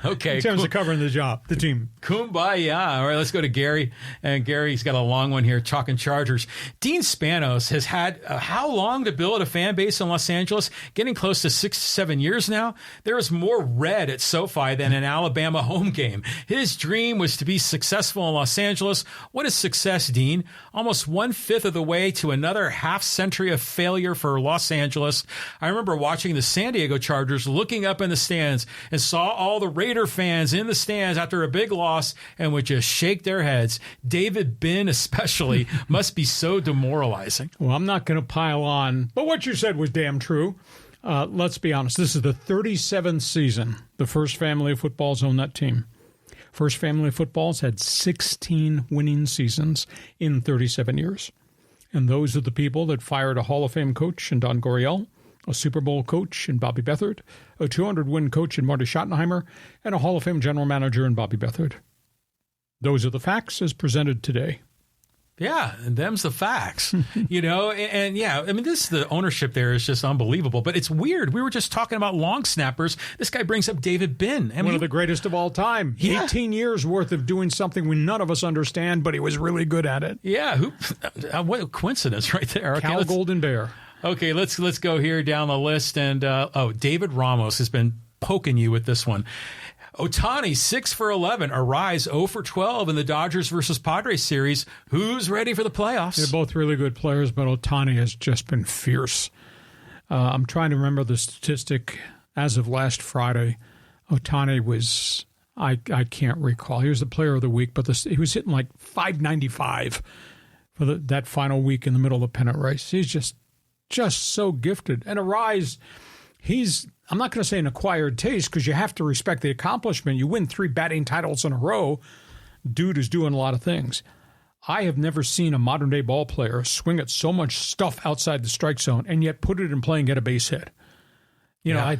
Okay, in terms of covering the team. Kumbaya. All right, let's go to Gary. And Gary's got a long one here, Chalk Chargers. Dean Spanos has had how long to build a fan base in Los Angeles? Getting close to 6 to 7 years now. There is more red at SoFi than an Alabama home game. His dream was to be successful in Los Angeles. What is success, Dean? Almost 1/5 of the way to another half century of failure for Los Angeles. I remember watching the San Diego Chargers, looking up in the stands and saw all the Raider fans in the stands after a big loss and would just shake their heads. David Binn especially must be so demoralizing. Well, I'm not going to pile on, but what you said was damn true. Let's be honest. This is the 37th season the First Family of Footballs owned that team. First Family of Footballs had 16 winning seasons in 37 years. And those are the people that fired a Hall of Fame coach in Don Coryell, a Super Bowl coach in Bobby Beathard, a 200-win coach in Marty Schottenheimer, and a Hall of Fame general manager in Bobby Beathard. Those are the facts as presented today. Yeah, and them's the facts, and yeah, I mean, the ownership there is just unbelievable, but it's weird. We were just talking about long snappers. This guy brings up David Binn. One of the greatest of all time. Yeah. 18 years worth of doing something none of us understand, but he was really good at it. Yeah, what a coincidence right there. Okay, Golden Bear. Okay, let's go here down the list, and David Ramos has been poking you with this one. Ohtani, 6 for 11. Arise, 0 for 12 in the Dodgers versus Padres series. Who's ready for the playoffs? They're both really good players, but Ohtani has just been fierce. I'm trying to remember the statistic as of last Friday. Ohtani was, I can't recall. He was the player of the week, but he was hitting like .595 for that final week in the middle of the pennant race. He's just so gifted. And Arise, I'm not going to say an acquired taste because you have to respect the accomplishment. You win 3 batting titles in a row. Dude is doing a lot of things. I have never seen a modern-day ball player swing at so much stuff outside the strike zone and yet put it in play and get a base hit. I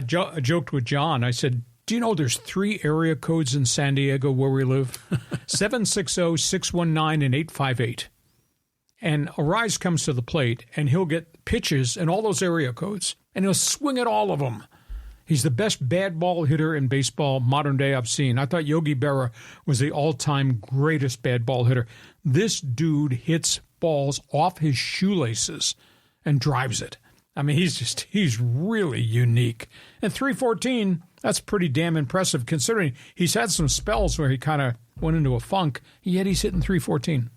joked with John. I said, do you know there's 3 area codes in San Diego where we live? 760, 619, and 858. And Arise comes to the plate, and he'll get pitches in all those area codes, and he'll swing at all of them. He's the best bad ball hitter in baseball modern day I've seen. I thought Yogi Berra was the all-time greatest bad ball hitter. This dude hits balls off his shoelaces and drives it. I mean, he's really unique. And 314, that's pretty damn impressive considering he's had some spells where he kind of went into a funk, yet he's hitting 314.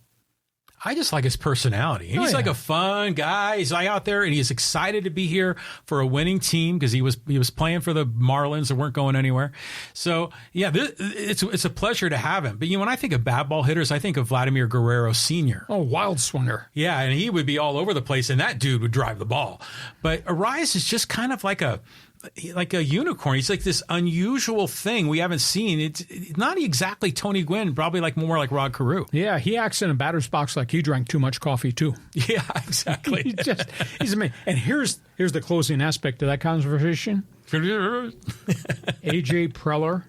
I just like his personality. He's like a fun guy. He's like out there, and he's excited to be here for a winning team because he was playing for the Marlins and weren't going anywhere. So yeah, it's a pleasure to have him. But when I think of bad ball hitters, I think of Vladimir Guerrero Sr. Oh, wild swinger. Yeah, and he would be all over the place, and that dude would drive the ball. But Arias is just kind of like a unicorn. He's like this unusual thing we haven't seen. It's not exactly Tony Gwynn, probably more like Rod Carew. Yeah, he acts in a batter's box like he drank too much coffee too. Yeah, exactly. he's amazing. And here's the closing aspect of that conversation. AJ Preller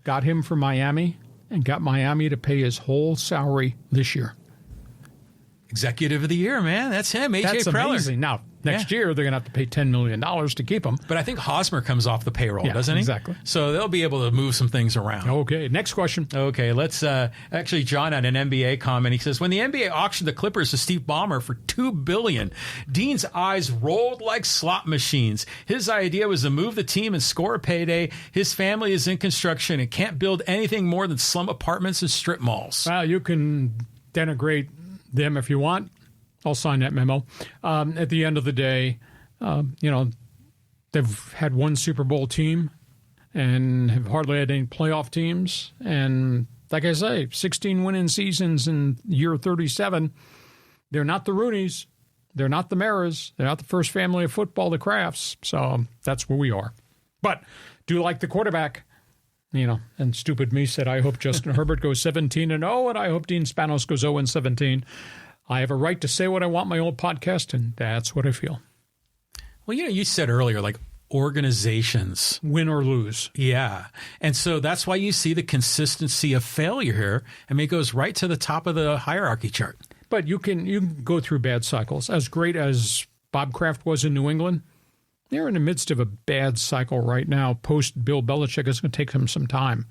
got him from Miami and got Miami to pay his whole salary this year. Executive of the year, man. That's him, AJ That's Preller. Amazing. Now, next year, they're going to have to pay $10 million to keep him. But I think Hosmer comes off the payroll, doesn't he? Exactly. So they'll be able to move some things around. Okay, next question. Okay, let's actually, John had an NBA comment. He says, when the NBA auctioned the Clippers to Steve Ballmer for $2 billion, Dean's eyes rolled like slot machines. His idea was to move the team and score a payday. His family is in construction and can't build anything more than slum apartments and strip malls. Well, you can denigrate them if you want. I'll sign that memo. At the end of the day, they've had one Super Bowl team and have hardly had any playoff teams. And like I say, 16 winning seasons in year 37. They're not the Rooneys. They're not the Maras. They're not the first family of football, the Crafts. So that's where we are. But do like the quarterback. And stupid me said, I hope Justin Herbert goes 17-0, and I hope Dean Spanos goes 0-17. I have a right to say what I want in my old podcast, and that's what I feel. Well, you said earlier, organizations win or lose. Yeah. And so that's why you see the consistency of failure here. I mean, it goes right to the top of the hierarchy chart. But you can go through bad cycles. As great as Bob Kraft was in New England, they're in the midst of a bad cycle right now. Post Bill Belichick, is going to take them some time.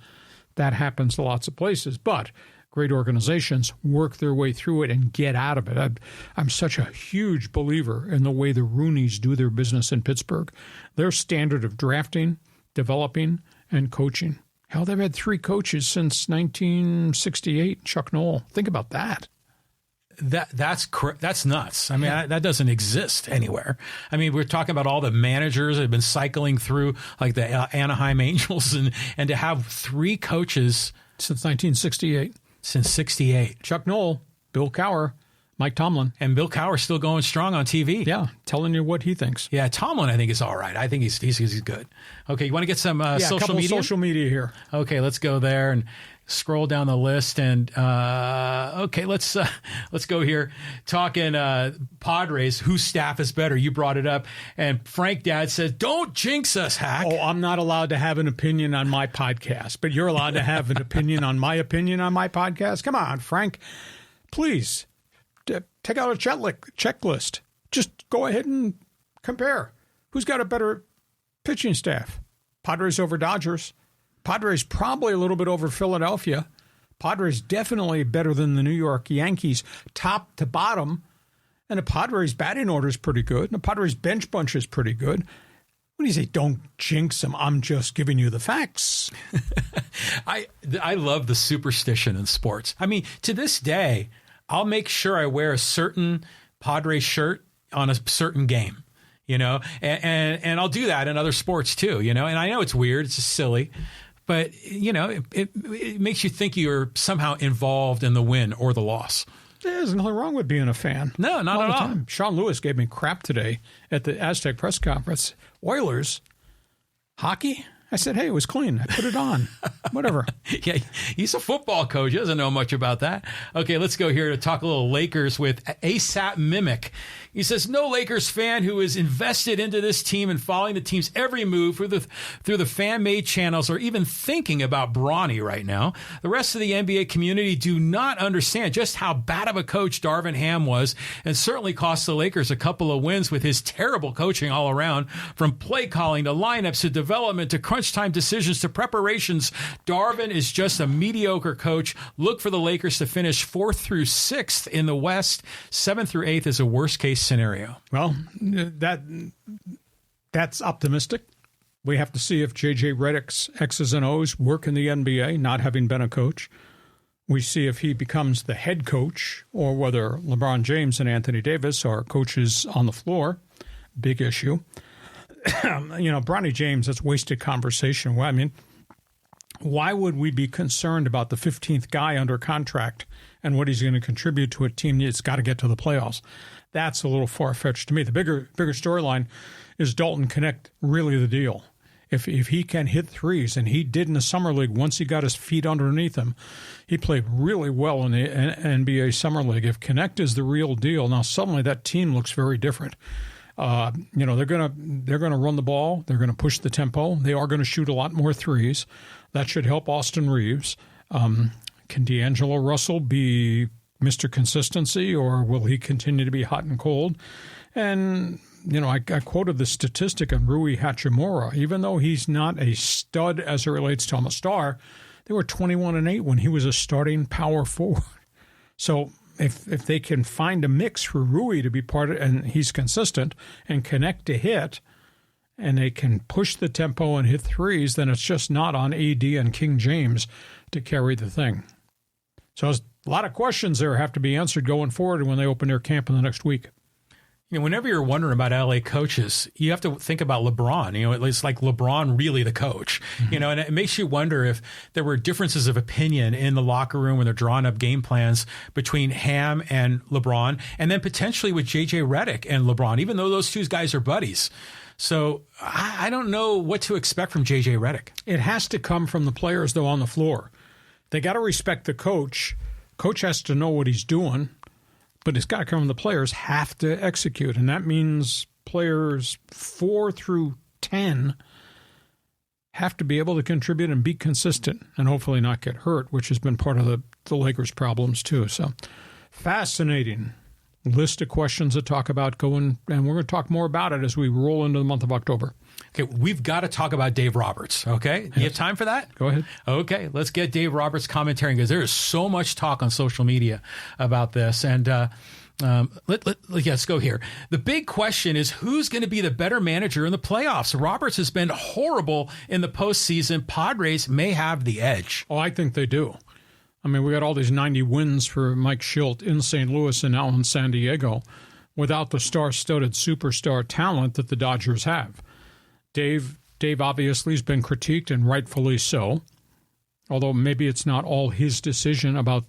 That happens to lots of places. But great organizations work their way through it and get out of it. I'm such a huge believer in the way the Rooneys do their business in Pittsburgh. Their standard of drafting, developing, and coaching. Hell, they've had 3 coaches since 1968. Chuck Noll. Think about that. That's nuts. I mean, that doesn't exist anywhere. I mean, we're talking about all the managers that have been cycling through, like the Anaheim Angels, and to have 3 coaches since 1968. Since 68. Chuck Noll, Bill Cowher, Mike Tomlin. And Bill Cowher's still going strong on TV. Yeah, telling you what he thinks. Yeah, Tomlin, I think, is all right. I think he's good. Okay, you want to get some social media? Social media here. Okay, let's go there and scroll down the list. And, let's go here. Talking Padres, whose staff is better? You brought it up. And Frank Dad says, don't jinx us, Hack. Oh, I'm not allowed to have an opinion on my podcast, but you're allowed to have an opinion on my podcast. Come on, Frank. Please, take out a checklist. Just go ahead and compare. Who's got a better pitching staff? Padres over Dodgers. Padres probably a little bit over Philadelphia. Padres definitely better than the New York Yankees, top to bottom. And the Padres batting order is pretty good. And the Padres bench bunch is pretty good. When you say don't jinx them, I'm just giving you the facts. I love the superstition in sports. I mean, to this day, I'll make sure I wear a certain Padres shirt on a certain game, and I'll do that in other sports too, and I know it's weird. It's just silly. But, it makes you think you're somehow involved in the win or the loss. There's nothing wrong with being a fan. No, not at all. Sean Lewis gave me crap today at the Aztec press conference. Oilers, hockey? I said, hey, it was clean. I put it on. Whatever. Yeah, he's a football coach. He doesn't know much about that. Okay, let's go here to talk a little Lakers with ASAP Mimic. He says, no Lakers fan who is invested into this team and following the team's every move through the fan-made channels or even thinking about Bronny right now. The rest of the NBA community do not understand just how bad of a coach Darvin Ham was, and certainly cost the Lakers a couple of wins with his terrible coaching all around, from play calling to lineups to development to crunch time decisions to preparations. Darvin is just a mediocre coach. Look for the Lakers to finish 4th through 6th in the West. 7th through 8th is a worst-case scenario. Well, that's optimistic. We have to see if J.J. Redick's X's and O's work in the NBA, not having been a coach. We see if he becomes the head coach or whether LeBron James and Anthony Davis are coaches on the floor. Big issue. Bronny James, that's wasted conversation. Well, I mean, why would we be concerned about the 15th guy under contract and what he's going to contribute to a team that's got to get to the playoffs? That's a little far-fetched to me. The bigger storyline is Dalton Knecht really the deal. If he can hit threes, and he did in the summer league once he got his feet underneath him, he played really well in the NBA summer league. If Knecht is the real deal, now suddenly that team looks very different. They're gonna run the ball. They're gonna push the tempo. They are gonna shoot a lot more threes. That should help Austin Reeves. Can D'Angelo Russell be Mr. Consistency, or will he continue to be hot and cold? And I quoted the statistic on Rui Hachimura. Even though he's not a stud as it relates to him a star, they were 21-8 when he was a starting power forward. So if they can find a mix for Rui to be part of, and he's consistent and connect to hit, and they can push the tempo and hit threes, then it's just not on AD and King James to carry the thing. So a lot of questions there have to be answered going forward when they open their camp in the next week. Whenever you're wondering about LA coaches, you have to think about LeBron. It's like LeBron really the coach, and it makes you wonder if there were differences of opinion in the locker room when they're drawing up game plans between Ham and LeBron, and then potentially with J.J. Redick and LeBron, even though those two guys are buddies. So I don't know what to expect from J.J. Redick. It has to come from the players, though, on the floor. They got to respect the coach. Coach has to know what he's doing. But it's got to come from the players have to execute, and that means players 4 through 10 have to be able to contribute and be consistent and hopefully not get hurt, which has been part of the Lakers' problems too. So fascinating list of questions to talk about going, and we're going to talk more about it as we roll into the month of October. Okay, we've got to talk about Dave Roberts, okay? You have time for that? Go ahead. Okay, let's get Dave Roberts' commentary, because there is so much talk on social media about this. And let's go here. The big question is, who's going to be the better manager in the playoffs? Roberts has been horrible in the postseason. Padres may have the edge. Oh, I think they do. I mean, we got all these 90 wins for Mike Shildt in St. Louis and now in San Diego without the star-studded superstar talent that the Dodgers have. Dave obviously has been critiqued, and rightfully so, although maybe it's not all his decision about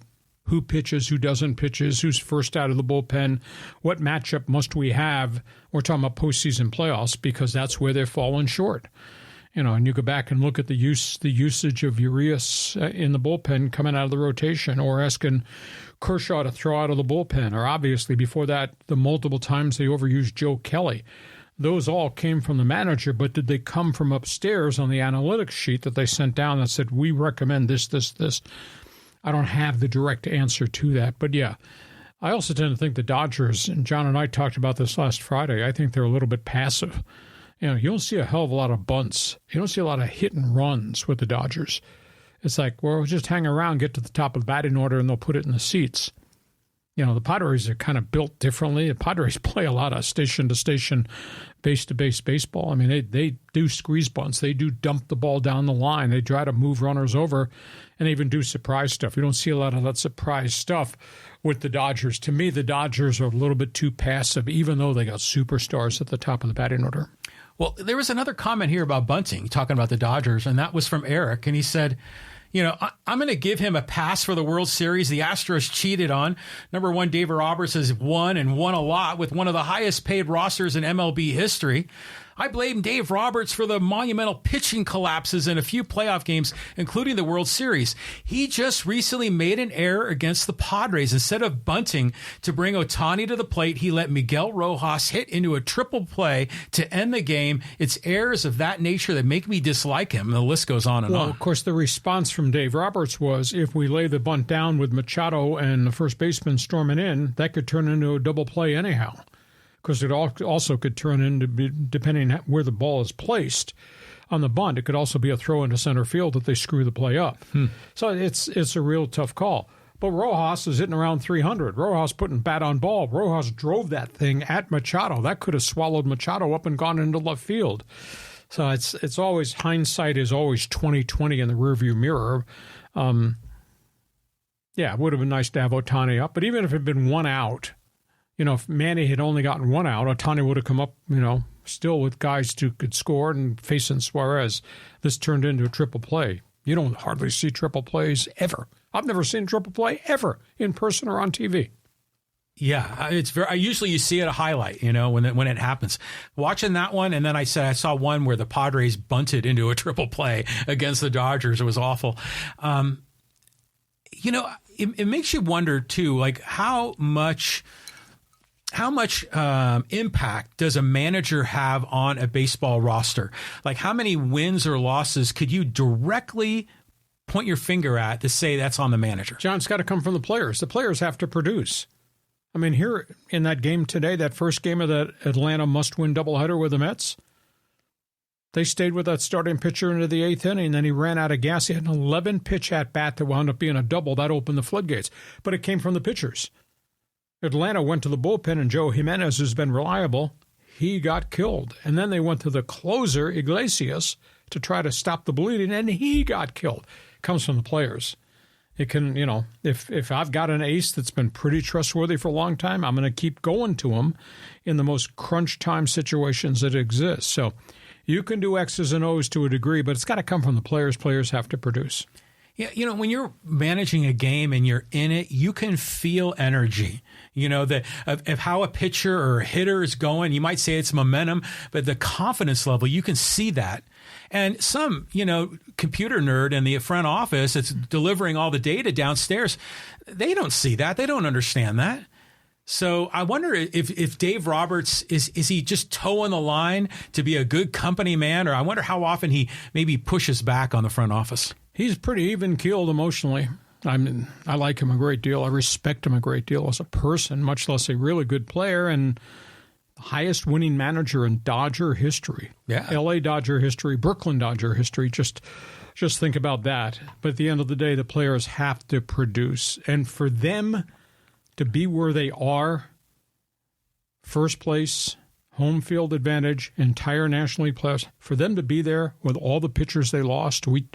who pitches, who doesn't pitches, who's first out of the bullpen, what matchup must we have. We're talking about postseason playoffs because that's where they've fallen short. And you go back and look at the usage of Urias in the bullpen coming out of the rotation, or asking Kershaw to throw out of the bullpen, or obviously before that, the multiple times they overused Joe Kelly. Those all came from the manager, but did they come from upstairs on the analytics sheet that they sent down that said, we recommend this, this, this? I don't have the direct answer to that. But yeah, I also tend to think the Dodgers, and John and I talked about this last Friday, I think they're a little bit passive. You don't see a hell of a lot of bunts. You don't see a lot of hit and runs with the Dodgers. It's like, well, just hang around, get to the top of the batting order, and they'll put it in the seats. The Padres are kind of built differently. The Padres play a lot of station-to-station, base-to-base baseball. I mean, they do squeeze bunts. They do dump the ball down the line. They try to move runners over, and they even do surprise stuff. You don't see a lot of that surprise stuff with the Dodgers. To me, the Dodgers are a little bit too passive, even though they got superstars at the top of the batting order. Well, there was another comment here about bunting, talking about the Dodgers, and that was from Eric, and he said, I'm going to give him a pass for the World Series. The Astros cheated on. Number one, Dave Roberts has won a lot with one of the highest paid rosters in MLB history. I blame Dave Roberts for the monumental pitching collapses in a few playoff games, including the World Series. He just recently made an error against the Padres. Instead of bunting to bring Ohtani to the plate, he let Miguel Rojas hit into a triple play to end the game. It's errors of that nature that make me dislike him. The list goes on and on. Well, of course, the response from Dave Roberts was, if we lay the bunt down with Machado and the first baseman storming in, that could turn into a double play anyhow. Because it also could turn into, depending on where the ball is placed on the bunt, it could also be a throw into center field if they screw the play up. So it's a real tough call. But Rojas is hitting around 300. Rojas putting bat on ball. Rojas drove that thing at Machado. That could have swallowed Machado up and gone into left field. So it's always, hindsight is always 20/20 in the rearview mirror. Yeah, it would have been nice to have Ohtani up. But even if it had been one out, if Manny had only gotten one out, Ohtani would have come up, still with guys who could score and facing Suarez. This turned into a triple play. You don't hardly see triple plays ever. I've never seen triple play ever in person or on TV. Yeah, usually you see it a highlight, when it happens. Watching that one, and then I saw one where the Padres bunted into a triple play against the Dodgers. It was awful. It makes you wonder too, like how much impact does a manager have on a baseball roster? Like how many wins or losses could you directly point your finger at to say that's on the manager? John, it's got to come from the players. The players have to produce. I mean, here in that game today, that first game of that Atlanta must-win doubleheader with the Mets, they stayed with that starting pitcher into the eighth inning, and then he ran out of gas. He had an 11-pitch at-bat that wound up being a double. That opened the floodgates. But it came from the pitchers. Atlanta went to the bullpen, and Joe Jimenez, who's been reliable, he got killed. And then they went to the closer, Iglesias, to try to stop the bleeding, and he got killed. It comes from the players. It can, if I've got an ace that's been pretty trustworthy for a long time, I'm going to keep going to him in the most crunch time situations that exist. So you can do X's and O's to a degree, but it's got to come from the players. Players have to produce. Yeah, when you're managing a game and you're in it, you can feel energy. Of how a pitcher or a hitter is going. You might say it's momentum, but the confidence level, you can see that. And some, computer nerd in the front office that's delivering all the data downstairs, they don't see that. They don't understand that. So I wonder if Dave Roberts, is he just toeing the line to be a good company man? Or I wonder how often he maybe pushes back on the front office. He's pretty even-keeled emotionally. I like him a great deal. I respect him a great deal as a person, much less a really good player and the highest winning manager in Dodger history. Yeah. L.A. Dodger history, Brooklyn Dodger history. Just think about that. But at the end of the day, the players have to produce. And for them to be where they are, first place, home field advantage, entire National League playoffs, for them to be there with all the pitchers they lost, we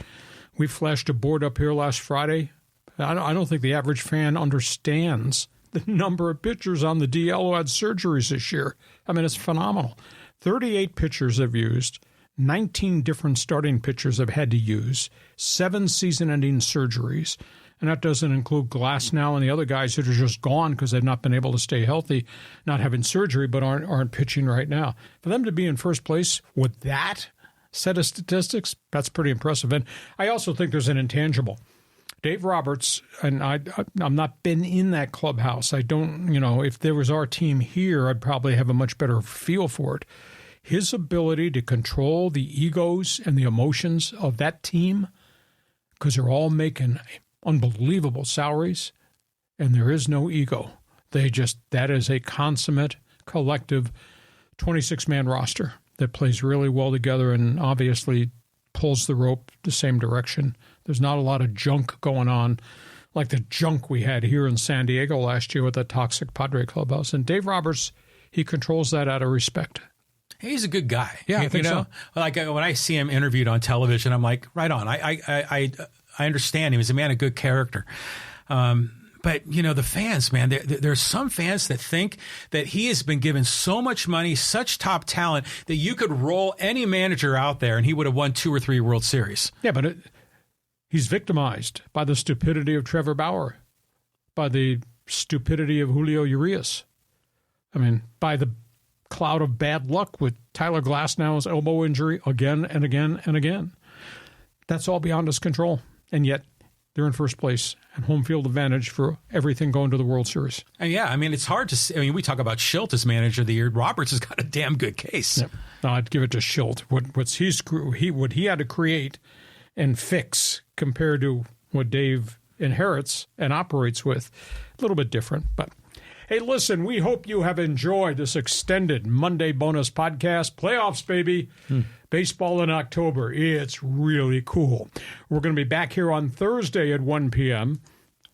flashed a board up here last Friday. I don't think the average fan understands the number of pitchers on the DL who had surgeries this year. I mean, it's phenomenal. 38 pitchers have used. 19 different starting pitchers have had to use. 7 season-ending surgeries. And that doesn't include Glasnow and the other guys that are just gone because they've not been able to stay healthy, not having surgery, but aren't pitching right now. For them to be in first place with that set of statistics, that's pretty impressive. And I also think there's an intangible. Dave Roberts, and I'm not been in that clubhouse. I don't, if there was our team here, I'd probably have a much better feel for it. His ability to control the egos and the emotions of that team, because they're all making unbelievable salaries, and there is no ego. That is a consummate collective 26-man roster that plays really well together and obviously pulls the rope the same direction. There's not a lot of junk going on like the junk we had here in San Diego last year with that toxic Padre clubhouse. And Dave Roberts, he controls that out of respect. He's a good guy. Yeah, I think so. Like when I see him interviewed on television, I'm like, right on. I understand him. He's a man of good character. But, the fans, man, there are some fans that think that he has been given so much money, such top talent, that you could roll any manager out there and he would have won 2 or 3 World Series. Yeah, but he's victimized by the stupidity of Trevor Bauer, by the stupidity of Julio Urias. I mean, by the cloud of bad luck with Tyler Glasnow's elbow injury again and again and again. That's all beyond his control. And yet, they're in first place and home field advantage for everything going to the World Series. And yeah, I mean, it's hard to see. I mean, we talk about Schilt as manager of the year. Roberts has got a damn good case. Yep. No, I'd give it to Schilt. What he had to create and fix compared to what Dave inherits and operates with, a little bit different. But hey, listen, we hope you have enjoyed this extended Monday bonus podcast. Playoffs, baby. Baseball in October. It's really cool. We're going to be back here on Thursday at 1 p.m.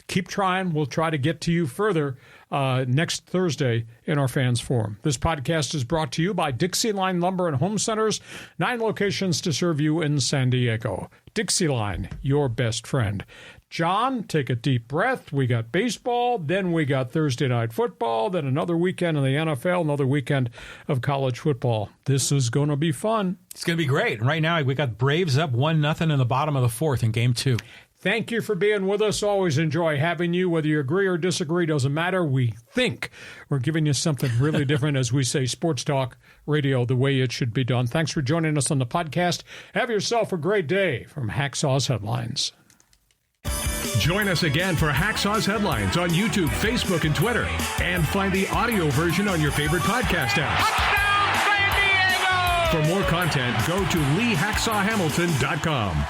Keep trying. We'll try to get to you further next Thursday in our Fans Forum. This podcast is brought to you by DIXIELINE Lumber and Home Centers, 9 locations to serve you in San Diego. DIXIELINE, your best friend. John, take a deep breath. We got baseball, then we got Thursday night football, then another weekend in the NFL, another weekend of college football. This is going to be fun. It's going to be great. Right now, we got Braves up 1-0 in the bottom of the 4th in Game 2. Thank you for being with us. Always enjoy having you. Whether you agree or disagree, doesn't matter. We think we're giving you something really different as we say sports talk radio the way it should be done. Thanks for joining us on the podcast. Have yourself a great day from Hacksaw's Headlines. Join us again for Hacksaw's Headlines on YouTube, Facebook, and Twitter. And find the audio version on your favorite podcast app. Touchdown, San Diego! For more content, go to LeeHacksawHamilton.com.